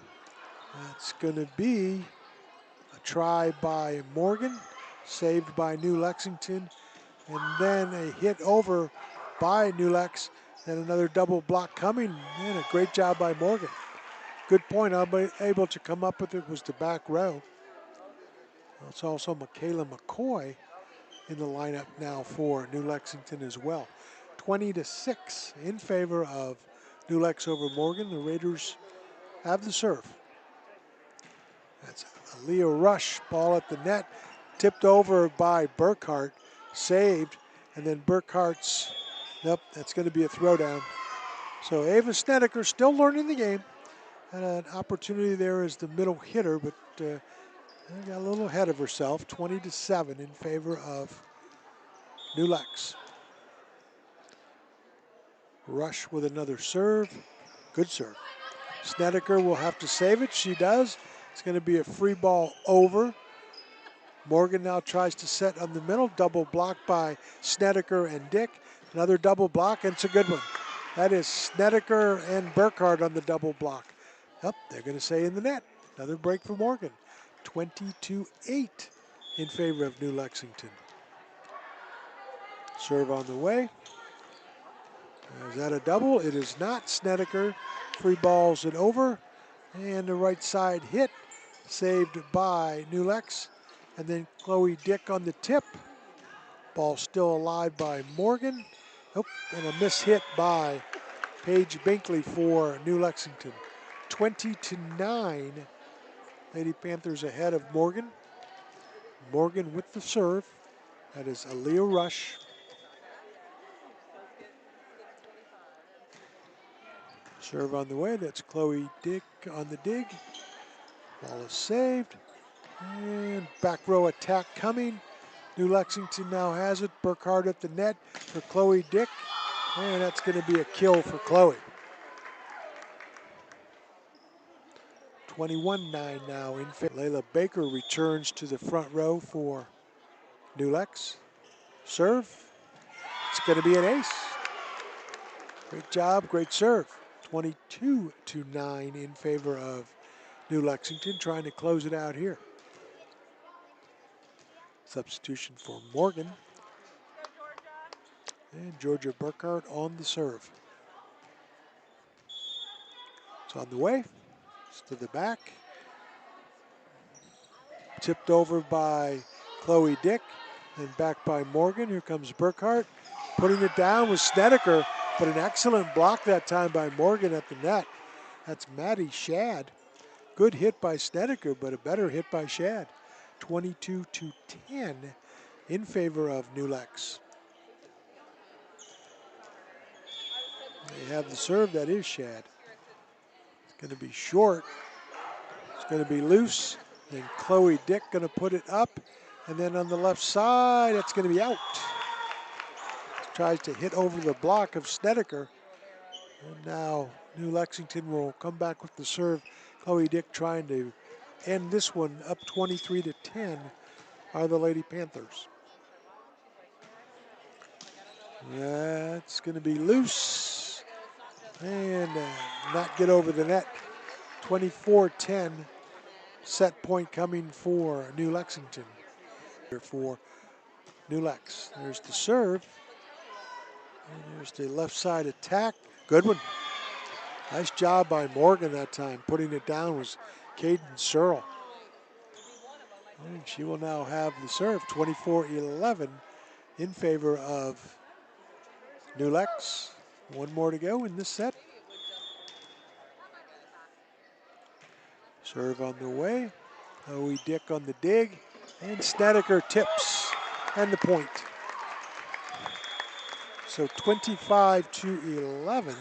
That's going to be a try by Morgan, saved by New Lexington, and then a hit over by New Lex, then another double block coming, and a great job by Morgan. Good point, able to come up with it was the back row. It's also Michaela McCoy in the lineup now for New Lexington as well. 20-6 in favor of New Lex over Morgan. The Raiders have the serve. That's a Leah Rush ball at the net, tipped over by Burkhart, saved, and then Burkhart's Nope, that's going to be a throwdown. So Ava Snedeker still learning the game. Had an opportunity there as the middle hitter, but got a little ahead of herself. 20-7 in favor of New Lex. Rush with another serve. Good serve. Snedeker will have to save it. She does. It's going to be a free ball over. Morgan now tries to set on the middle. Double block by Snedeker and Dick. Another double block, and it's a good one. That is Snedeker and Burkhardt on the double block. Yep, they're going to say in the net. Another break for Morgan. 20-8 in favor of New Lexington. Serve on the way. Is that a double? It is not. Snedeker free balls it over. And the right side hit. Saved by New Lex. And then Chloe Dick on the tip. Ball still alive by Morgan. Oh, and a miss hit by Paige Binkley for New Lexington. 20-9. Lady Panthers ahead of Morgan. Morgan with the serve. That is Aaliyah Rush. Serve on the way. That's Chloe Dick on the dig. Ball is saved. And back row attack coming. New Lexington now has it. Burkhardt at the net for Chloe Dick. And that's going to be a kill for Chloe. 21-9 now in favor. Layla Baker returns to the front row for New Lex. Serve. It's going to be an ace. Great job, great serve. 22-9 in favor of New Lexington, trying to close it out here. Substitution for Morgan. And Georgia Burkhardt on the serve. It's on the way. It's to the back. Tipped over by Chloe Dick. And back by Morgan. Here comes Burkhardt. Putting it down with Snedeker. But an excellent block that time by Morgan at the net. That's Maddie Shad. Good hit by Snedeker, but a better hit by Shad. 22-10 in favor of New Lex. They have the serve, that is Shad. It's going to be short. It's going to be loose. Then Chloe Dick going to put it up. And then on the left side, it's going to be out. Tries to hit over the block of Snedeker. And now New Lexington will come back with the serve. Chloe Dick trying to end this one up 23-10 are the Lady Panthers. That's going to be loose and not get over the net. 24-10 set point coming for New Lexington. For New Lex. There's the serve. And there's the left side attack. Good one. Nice job by Morgan that time. Putting it down was Caden Searle. And she will now have the serve. 24-11 in favor of New Lex. One more to go in this set. Serve on the way. Chloe Dick on the dig. And Snedeker tips and the point. So 25-11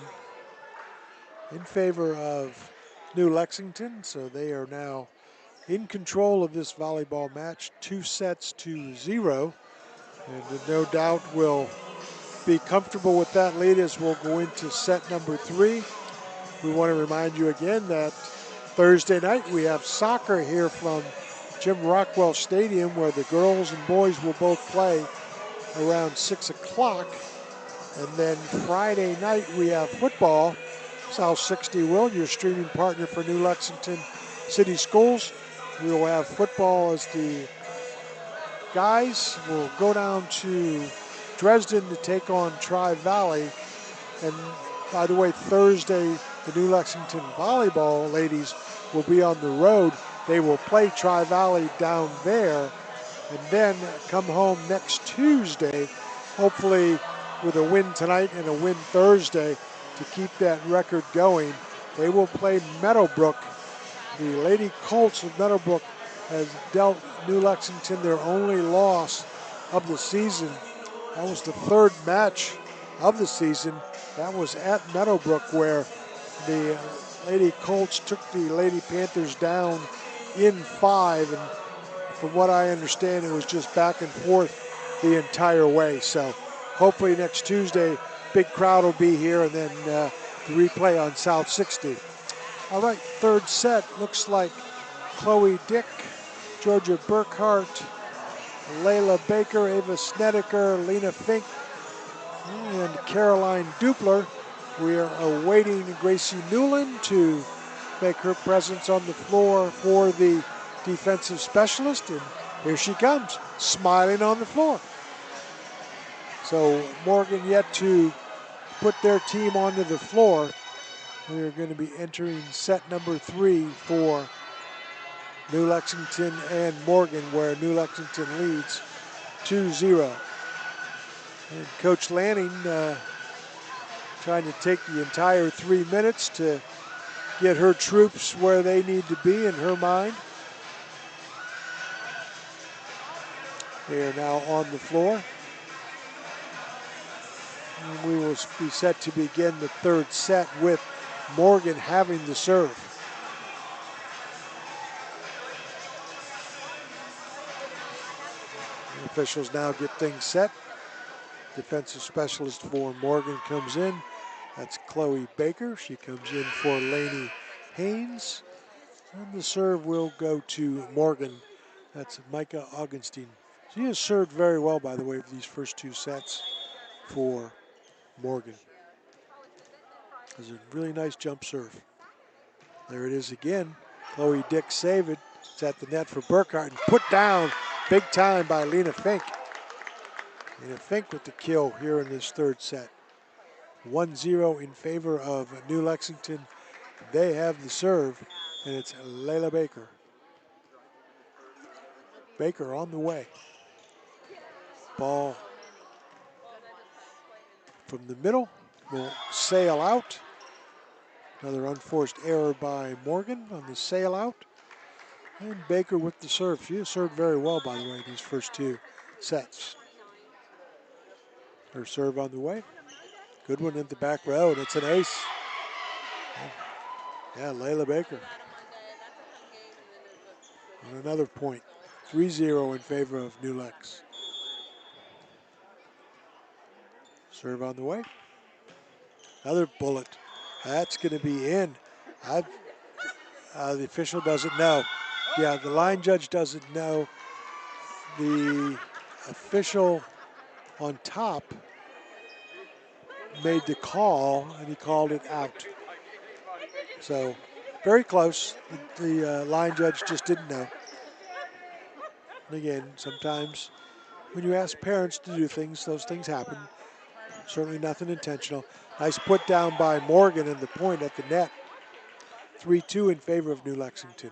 in favor of New Lexington. So they are now in control of this volleyball match, 2-0. And no doubt will be comfortable with that lead as we'll go into set number 3. We want to remind you again that Thursday night we have soccer here from Jim Rockwell Stadium, where the girls and boys will both play around 6 o'clock. And then Friday night we have football. South 60 Will, your streaming partner for New Lexington City Schools. We will have football as the guys will go down to Dresden to take on Tri-Valley. And by the way, Thursday, the New Lexington Volleyball ladies will be on the road. They will play Tri-Valley down there and then come home next Tuesday, hopefully with a win tonight and a win Thursday to keep that record going. They will play Meadowbrook. The Lady Colts of Meadowbrook has dealt New Lexington their only loss of the season. That was the third match of the season. That was at Meadowbrook, where the Lady Colts took the Lady Panthers down in 5, and from what I understand, it was just back and forth the entire way. So hopefully next Tuesday, big crowd will be here, and then the replay on South 60. All right, third set. Looks like Chloe Dick, Georgia Burkhart, Layla Baker, Ava Snedeker, Lena Fink, and Caroline Dupler. We are awaiting Gracie Newland to make her presence on the floor for the defensive specialist, and here she comes, smiling on the floor. So Morgan yet to put their team onto the floor. We are going to be entering set number 3 for New Lexington and Morgan, where New Lexington leads 2-0. And Coach Lanning trying to take the entire 3 minutes to get her troops where they need to be in her mind. They are now on the floor. And we will be set to begin the third set with Morgan having the serve. The officials now get things set. Defensive specialist for Morgan comes in. That's Chloe Baker. She comes in for Lainey Haynes. And the serve will go to Morgan. That's Micah Augustine. She has served very well, by the way, for these first 2 sets for Morgan. It's a really nice jump serve. There it is again. Chloe Dick saved it. It's at the net for Burkhart and put down big time by Lena Fink. Lena Fink with the kill here in this third set. 1-0 in favor of New Lexington. They have the serve, and it's Layla Baker. Baker on the way. Ball from the middle will sail out. Another unforced error by Morgan on the sail out. And Baker with the serve. She has served very well, by the way, these first 2 sets. Her serve on the way. Good one in the back row, and it's an ace. Yeah, Layla Baker. On another point. 3-0 in favor of New Lex. Serve on the way. Another bullet. That's going to be in. The official doesn't know. Yeah, the line judge doesn't know. The official on top made the call, and he called it out. So, very close. The line judge just didn't know. And again, sometimes when you ask parents to do things, those things happen. Certainly nothing intentional. Nice put down by Morgan and the point at the net. 3-2 in favor of New Lexington.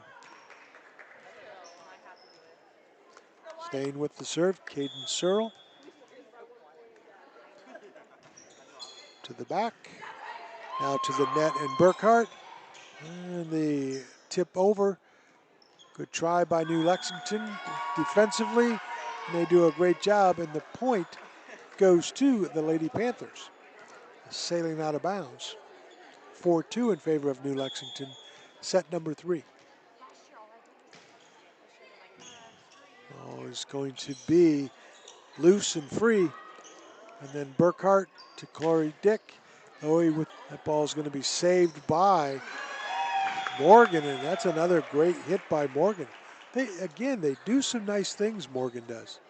Staying with the serve, Caden Searle. To the back. Now to the net and Burkhart. And the tip over. Good try by New Lexington defensively. And they do a great job, and the point goes to the Lady Panthers. Sailing out of bounds. 4-2 in favor of New Lexington. Set number 3. Oh, it's going to be loose and free. And then Burkhart to Chloe Dick. Oh, that ball is going to be saved by Morgan, and that's another great hit by Morgan. They do some nice things, Morgan does.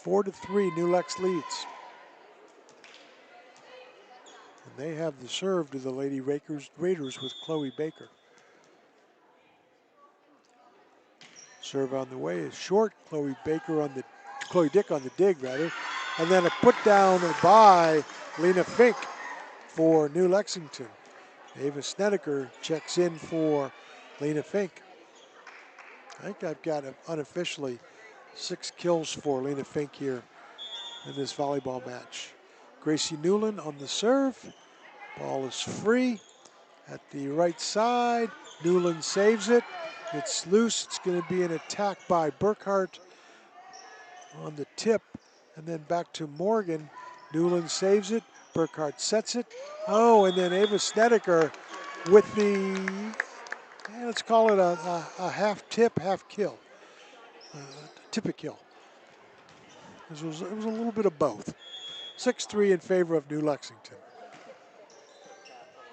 4-3, New Lex leads. And they have the serve to the Lady Raiders with Chloe Baker. Serve on the way is short. Chloe Dick on the dig, rather. And then a put down by Lena Fink for New Lexington. Ava Snedeker checks in for Lena Fink. I think I've got unofficially 6 kills for Lena Fink here in this volleyball match. Gracie Newland on the serve. Ball is free at the right side. Newland saves it. It's loose. It's going to be an attack by Burkhart on the tip. And then back to Morgan. Newland saves it. Burkhart sets it. Oh, and then Ava Snedeker with the, let's call it a half tip, half kill. Tip a kill. It was a little bit of both. 6-3 in favor of New Lexington.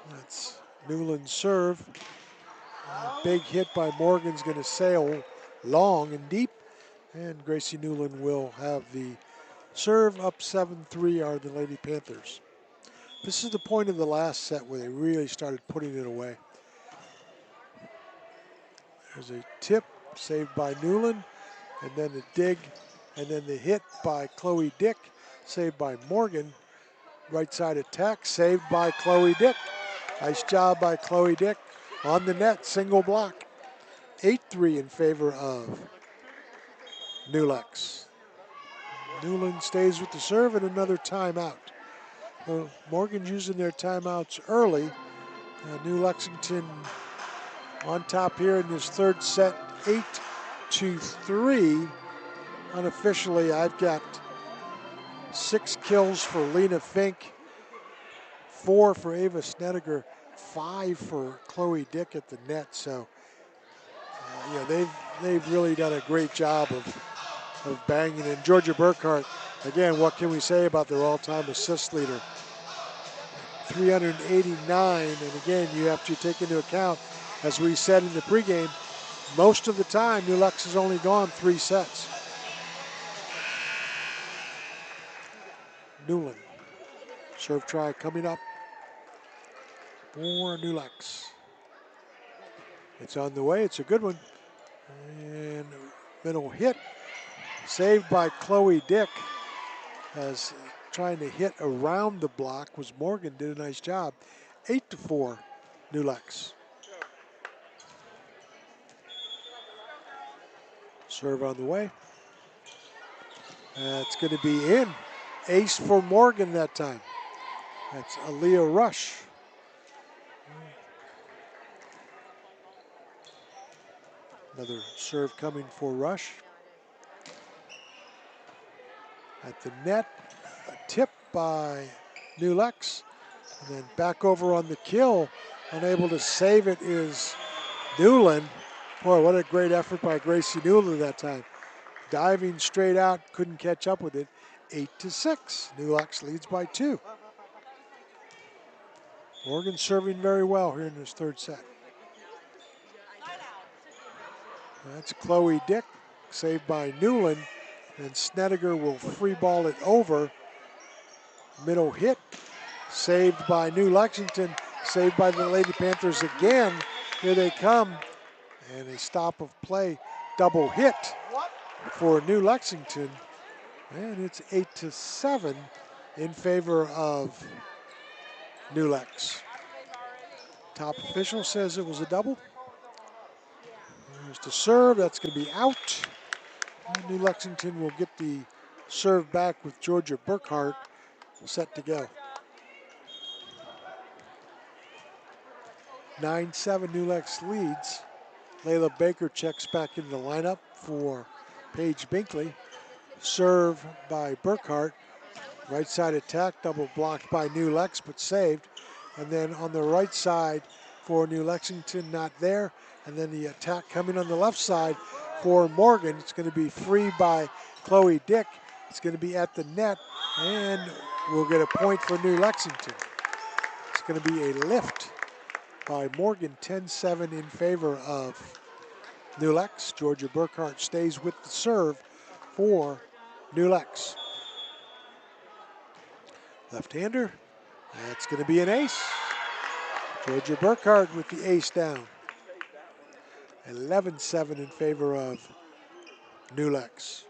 That's Newland's serve. Big hit by Morgan's going to sail long and deep. And Gracie Newland will have the serve. Up 7-3 are the Lady Panthers. This is the point of the last set where they really started putting it away. There's a tip saved by Newland, and then the dig, and then the hit by Chloe Dick, saved by Morgan. Right side attack, saved by Chloe Dick. Nice job by Chloe Dick on the net, single block. 8-3 in favor of New Lex. Newland stays with the serve and another timeout. Morgan's using their timeouts early. New Lexington on top here in this third set, 8-3. Unofficially, I've got 6 kills for Lena Fink, 4 for Ava Snedeker, 5 for Chloe Dick at the net. So, they've really done a great job of banging. And Georgia Burkhart, again, what can we say about their all-time assist leader? 389, and again, you have to take into account, as we said in the pregame, most of the time, New Lex has only gone 3 sets. Newland, serve try coming up for New Lex. It's on the way, it's a good one. And middle hit, saved by Chloe Dick, as trying to hit around the block was Morgan, did a nice job. 8-4, New Lex. Serve on the way. It's going to be in. Ace for Morgan that time. That's Aaliyah Rush. Another serve coming for Rush. At the net, a tip by New Lex. And then back over on the kill. Unable to save it is Newland. Boy, what a great effort by Gracie Newland that time. Diving straight out, couldn't catch up with it. 8-6. New Lex leads by 2. Morgan serving very well here in this third set. That's Chloe Dick, saved by Newland, and Snedeker will free ball it over. Middle hit, saved by New Lexington, saved by the Lady Panthers again. Here they come, and a stop of play, double hit for New Lexington, and it's 8-7 in favor of New Lex. Top official says it was a double. There's the serve, that's going to be out. And New Lexington will get the serve back with Georgia Burkhart set to go. 9-7 New Lex leads. Layla Baker checks back into the lineup for Paige Binkley. Serve by Burkhart. Right side attack, double blocked by New Lex, but saved. And then on the right side for New Lexington, not there. And then the attack coming on the left side for Morgan. It's going to be free by Chloe Dick. It's going to be at the net, and we'll get a point for New Lexington. It's going to be a lift by Morgan, 10-7 in favor of New Lex. Georgia Burkhart stays with the serve for New Lex. Left-hander, that's going to be an ace. Georgia Burkhart with the ace down. 11-7 in favor of New Lex.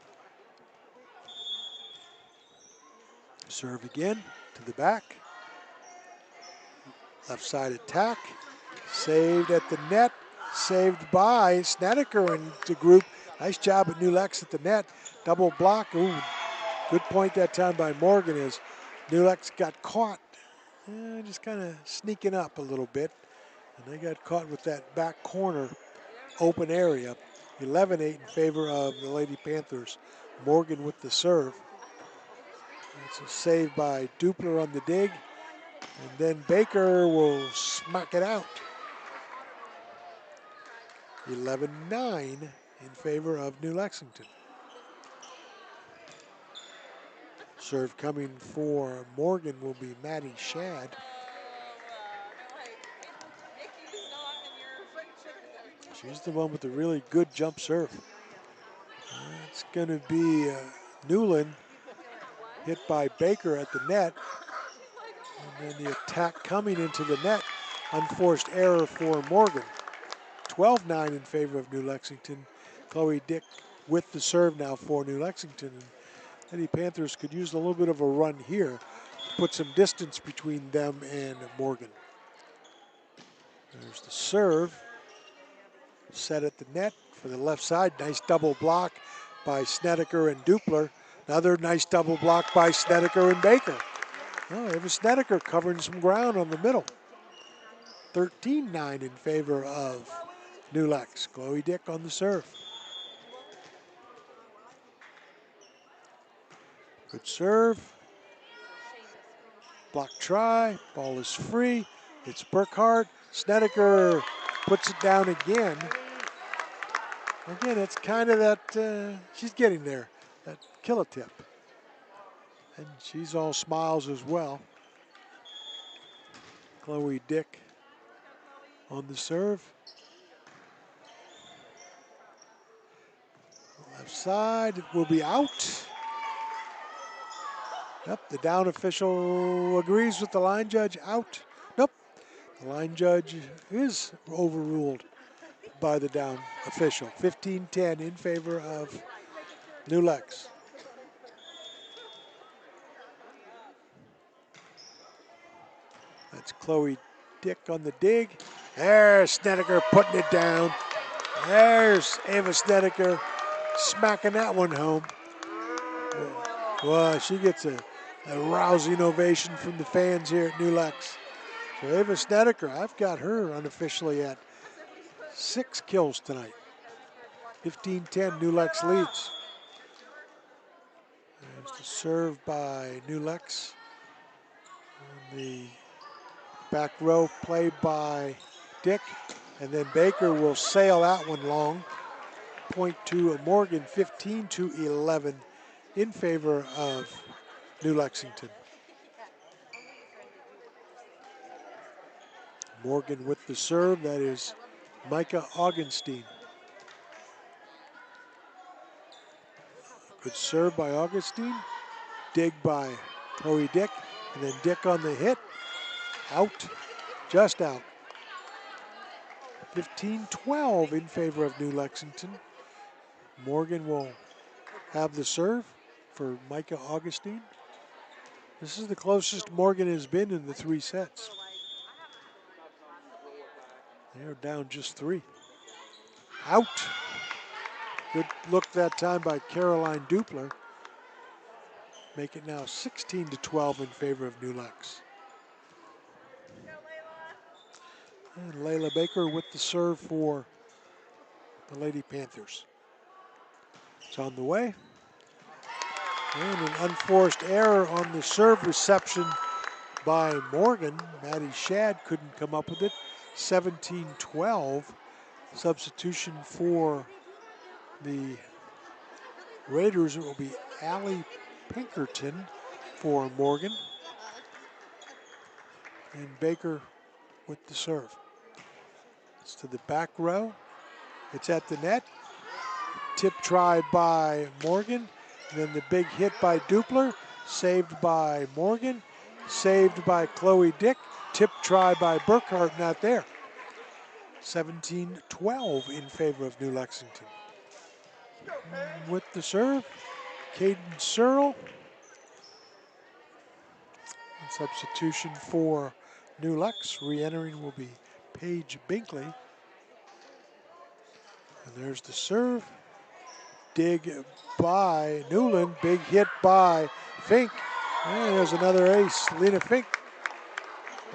Serve again to the back. Left side attack. Saved at the net. Saved by Snedeker and the group. Nice job at New Lex at the net. Double block. Ooh, good point that time by Morgan as New Lex got caught. Just kind of sneaking up a little bit. And they got caught with that back corner open area. 11-8 in favor of the Lady Panthers. Morgan with the serve. It's a save by Dupler on the dig. And then Baker will smack it out. 11-9 in favor of New Lexington. Serve coming for Morgan will be Maddie Shad. She's the one with the really good jump serve. It's going to be Newland hit by Baker at the net. And then the attack coming into the net. Unforced error for Morgan. 12-9 in favor of New Lexington. Chloe Dick with the serve now for New Lexington. And the Panthers could use a little bit of a run here. Put some distance between them and Morgan. There's the serve. Set at the net for the left side. Nice double block by Snedeker and Dupler. Another nice double block by Snedeker and Baker. Oh, Eva Snedeker covering some ground on the middle. 13-9 in favor of New Lex. Chloe Dick on the serve. Good serve. Block try. Ball is free. It's Burkhart. Snedeker puts it down again. Again, it's kind of that, she's getting there, that kill a tip. And she's all smiles as well. Chloe Dick on the serve. Left side will be out. Yep, the down official agrees with the line judge, out. Nope, the line judge is overruled by the down official. 15-10 in favor of New Lex. That's Chloe Dick on the dig. There's Snedeker putting it down. There's Ava Snedeker smacking that one home. Well, she gets a rousing ovation from the fans here at New Lex. So Ava Snedeker, I've got her unofficially at 6 kills tonight. 15-10, New Lex leads. There's the serve by New Lex. And the back row play by Dick. And then Baker will sail that one long. Point to Morgan, 15-11 in favor of New Lexington. Morgan with the serve, that is Micah Augenstein. Good serve by Augustine. Dig by Chloe Dick. And then Dick on the hit. Out. Just out. 15-12 in favor of New Lexington. Morgan will have the serve for Micah Augustine. This is the closest Morgan has been in the 3 sets. They're down just 3. Out. Good look that time by Caroline Dupler. Make it now 16-12 in favor of New Lex. And Layla Baker with the serve for the Lady Panthers. It's on the way. And an unforced error on the serve reception by Morgan. Maddie Shad couldn't come up with it. 17-12. Substitution for the Raiders, it will be Allie Pinkerton for Morgan. And Baker with the serve. It's to the back row. It's at the net. Tip try by Morgan. And then the big hit by Dupler. Saved by Morgan. Saved by Chloe Dick. Tip try by Burkhart, not there. 17-12 in favor of New Lexington. With the serve, Caden Searle. Substitution for New Lex. Re-entering will be Paige Binkley. And there's the serve. Dig by Newland. Big hit by Fink. And there's another ace, Lena Fink.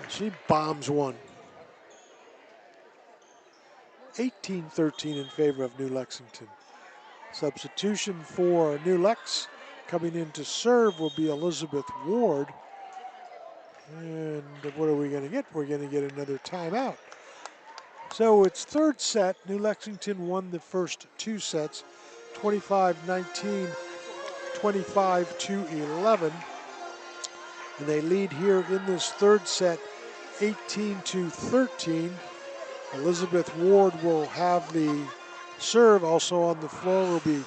And she bombs one. 18-13 in favor of New Lexington. Substitution for New Lex coming in to serve will be Elizabeth Ward. And what are we going to get? We're going to get another timeout. So it's third set. New Lexington won the first two sets, 25-19, 25-11. And they lead here in this third set, 18-13. Elizabeth Ward will have the serve. Also on the floor will be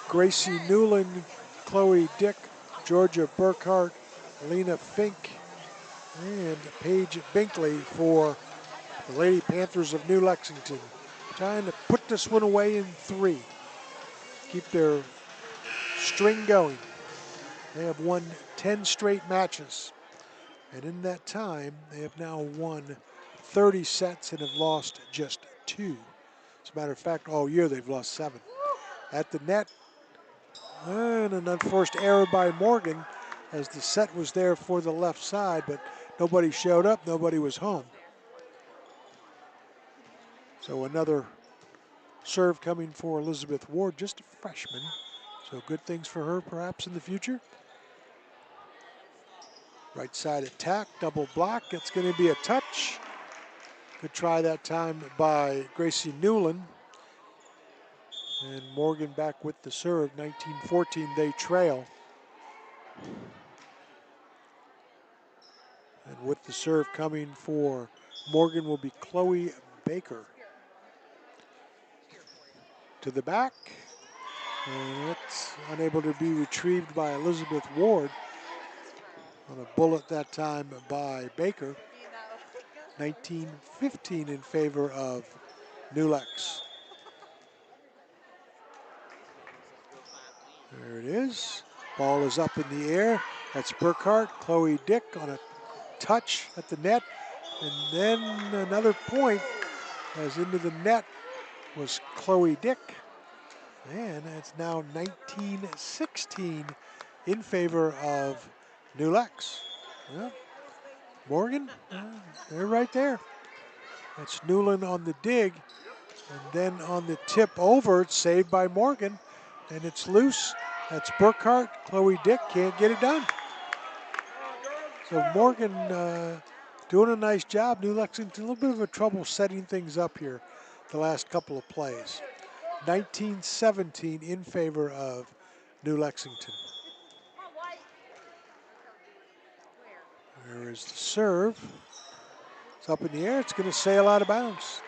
Gracie Newland, Chloe Dick, Georgia Burkhart, Lena Fink, and Paige Binkley for the Lady Panthers of New Lexington. Trying to put this one away in 3. Keep their string going. They have won 10 straight matches. And in that time, they have now won 30 sets and have lost just 2. As a matter of fact, all year they've lost 7. At the net, and an unforced error by Morgan as the set was there for the left side, but nobody showed up, nobody was home. So another serve coming for Elizabeth Ward, just a freshman. So good things for her perhaps in the future. Right side attack, double block. It's going to be a touch. Good try that time by Gracie Newland. And Morgan back with the serve. 19-14, they trail. And with the serve coming for Morgan will be Chloe Baker. To the back. And it's unable to be retrieved by Elizabeth Ward. On a bullet that time by Baker. 19-15 in favor of New Lex. There it is. Ball is up in the air. That's Burkhart. Chloe Dick on a touch at the net. And then another point as into the net was Chloe Dick. And it's now 19-16 in favor of New Lex. Well, Morgan, they're right there. That's Newland on the dig. And then on the tip over, it's saved by Morgan. And it's loose. That's Burkhart. Chloe Dick can't get it done. So Morgan doing a nice job. New Lexington, a little bit of a trouble setting things up here the last couple of plays. 19-17 in favor of New Lexington. There is the serve. It's up in the air. It's going to sail out of bounds.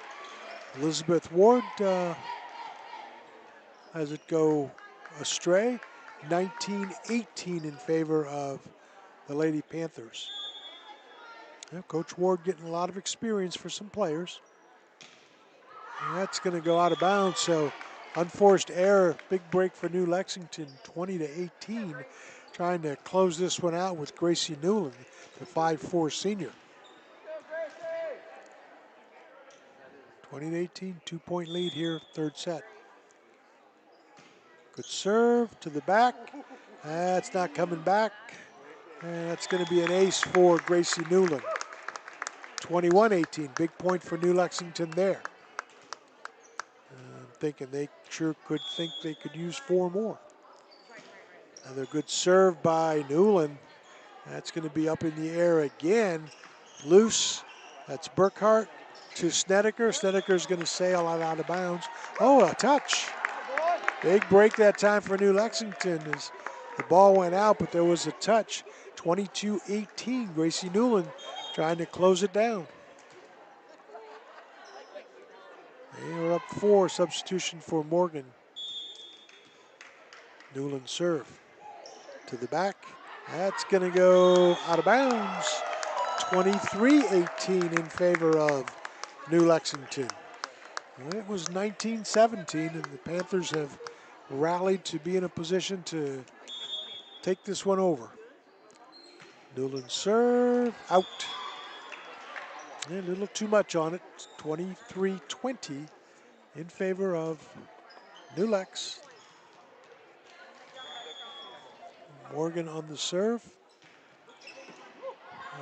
Elizabeth Ward has it go astray. 19-18 in favor of the Lady Panthers. Yeah, Coach Ward getting a lot of experience for some players. And that's going to go out of bounds, so unforced error, big break for New Lexington, 20-18. Trying to close this one out with Gracie Newland, the 5'4" senior. 20-18, 2-point lead here, third set. Good serve to the back. That's not coming back. And that's going to be an ace for Gracie Newland. 21-18, big point for New Lexington there. I'm thinking they sure could think they could use 4 more. Another good serve by Newland. That's going to be up in the air again. Loose. That's Burkhart to Snedeker. Snedeker's going to sail out of bounds. Oh, a touch. Big break that time for New Lexington as the ball went out, but there was a touch. 22-18. Gracie Newland trying to close it down. They are up 4. Substitution for Morgan. Newland serve to the back. That's going to go out of bounds. 23-18 in favor of New Lexington. Well, it was 19-17, and the Panthers have rallied to be in a position to take this one over. Newland serve, out. A little too much on it. 23-20 in favor of New Lex. Morgan on the serve.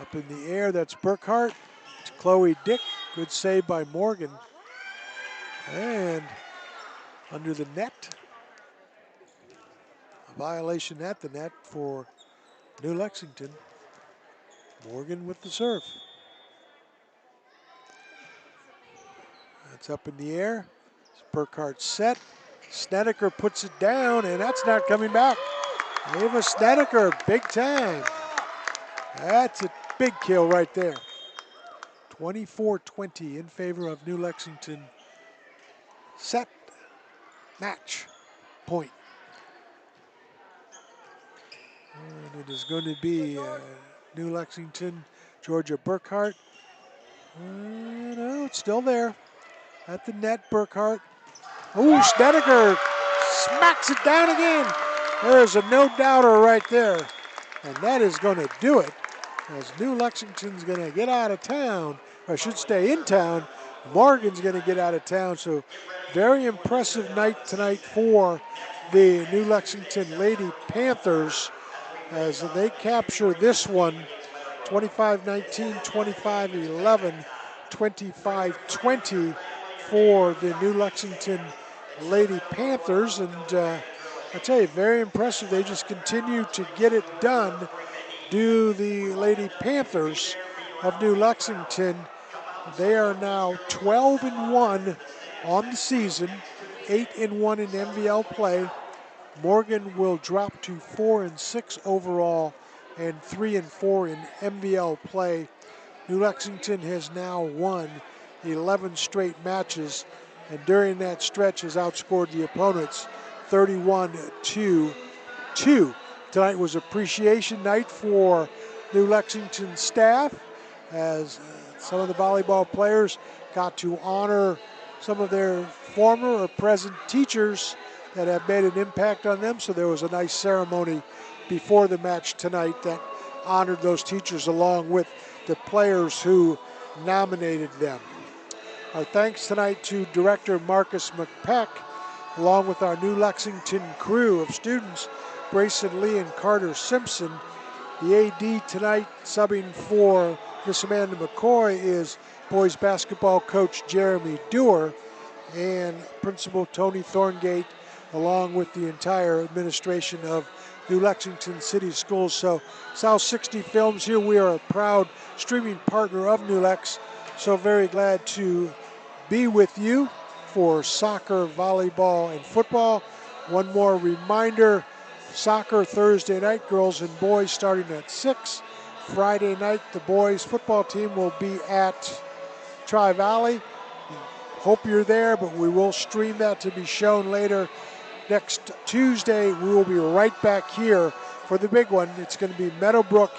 Up in the air, that's Burkhart. It's Chloe Dick. Good save by Morgan. And under the net. A violation at the net for New Lexington. Morgan with the serve. That's up in the air. Burkhart set. Snedeker puts it down, and that's not coming back. Ava Snedeker, big time. That's a big kill right there. 24-20 in favor of New Lexington. Set, match, point. And it is going to be New Lexington, Georgia Burkhart. No, it's still there. At the net, Burkhart. Ooh, Snedeker smacks it down again. There's a no-doubter right there. And that is going to do it, as New Lexington's going to get out of town, or should stay in town. Morgan's going to get out of town. So very impressive night tonight for the New Lexington Lady Panthers as they capture this one 25-19, 25-11, 25-20 for the New Lexington Lady Panthers. And I tell you, very impressive. They just continue to get it done. Do the Lady Panthers of New Lexington. They are now 12-1 on the season, 8-1 in MVL play. Morgan will drop to 4-6 overall and 3-4 in MVL play. New Lexington has now won 11 straight matches, and during that stretch has outscored the opponents 31-2. Tonight was appreciation night for New Lexington staff, as some of the volleyball players got to honor some of their former or present teachers that have made an impact on them. So there was a nice ceremony before the match tonight that honored those teachers along with the players who nominated them. Our thanks tonight to Director Marcus McPeck, along with our New Lexington crew of students, Brayson Lee and Carter Simpson. The AD tonight, subbing for Miss Amanda McCoy, is boys basketball coach Jeremy Dewar, and Principal Tony Thorngate, along with the entire administration of New Lexington City Schools. So South 60 Films here, we are a proud streaming partner of New Lex. So very glad to be with you for soccer, volleyball, and football. One more reminder, soccer Thursday night, girls and boys starting at 6. Friday night, the boys football team will be at Tri-Valley. Hope you're there, but we will stream that to be shown later. Next Tuesday, we will be right back here for the big one. It's going to be Meadowbrook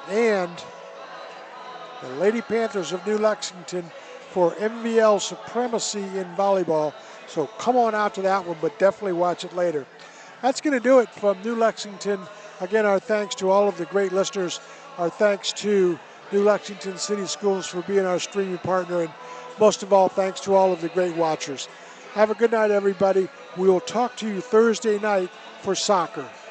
and the Lady Panthers of New Lexington for MVL supremacy in volleyball. So come on out to that one, but definitely watch it later. That's going to do it from New Lexington. Again, our thanks to all of the great listeners. Our thanks to New Lexington City Schools for being our streaming partner. And most of all, thanks to all of the great watchers. Have a good night, everybody. We will talk to you Thursday night for soccer.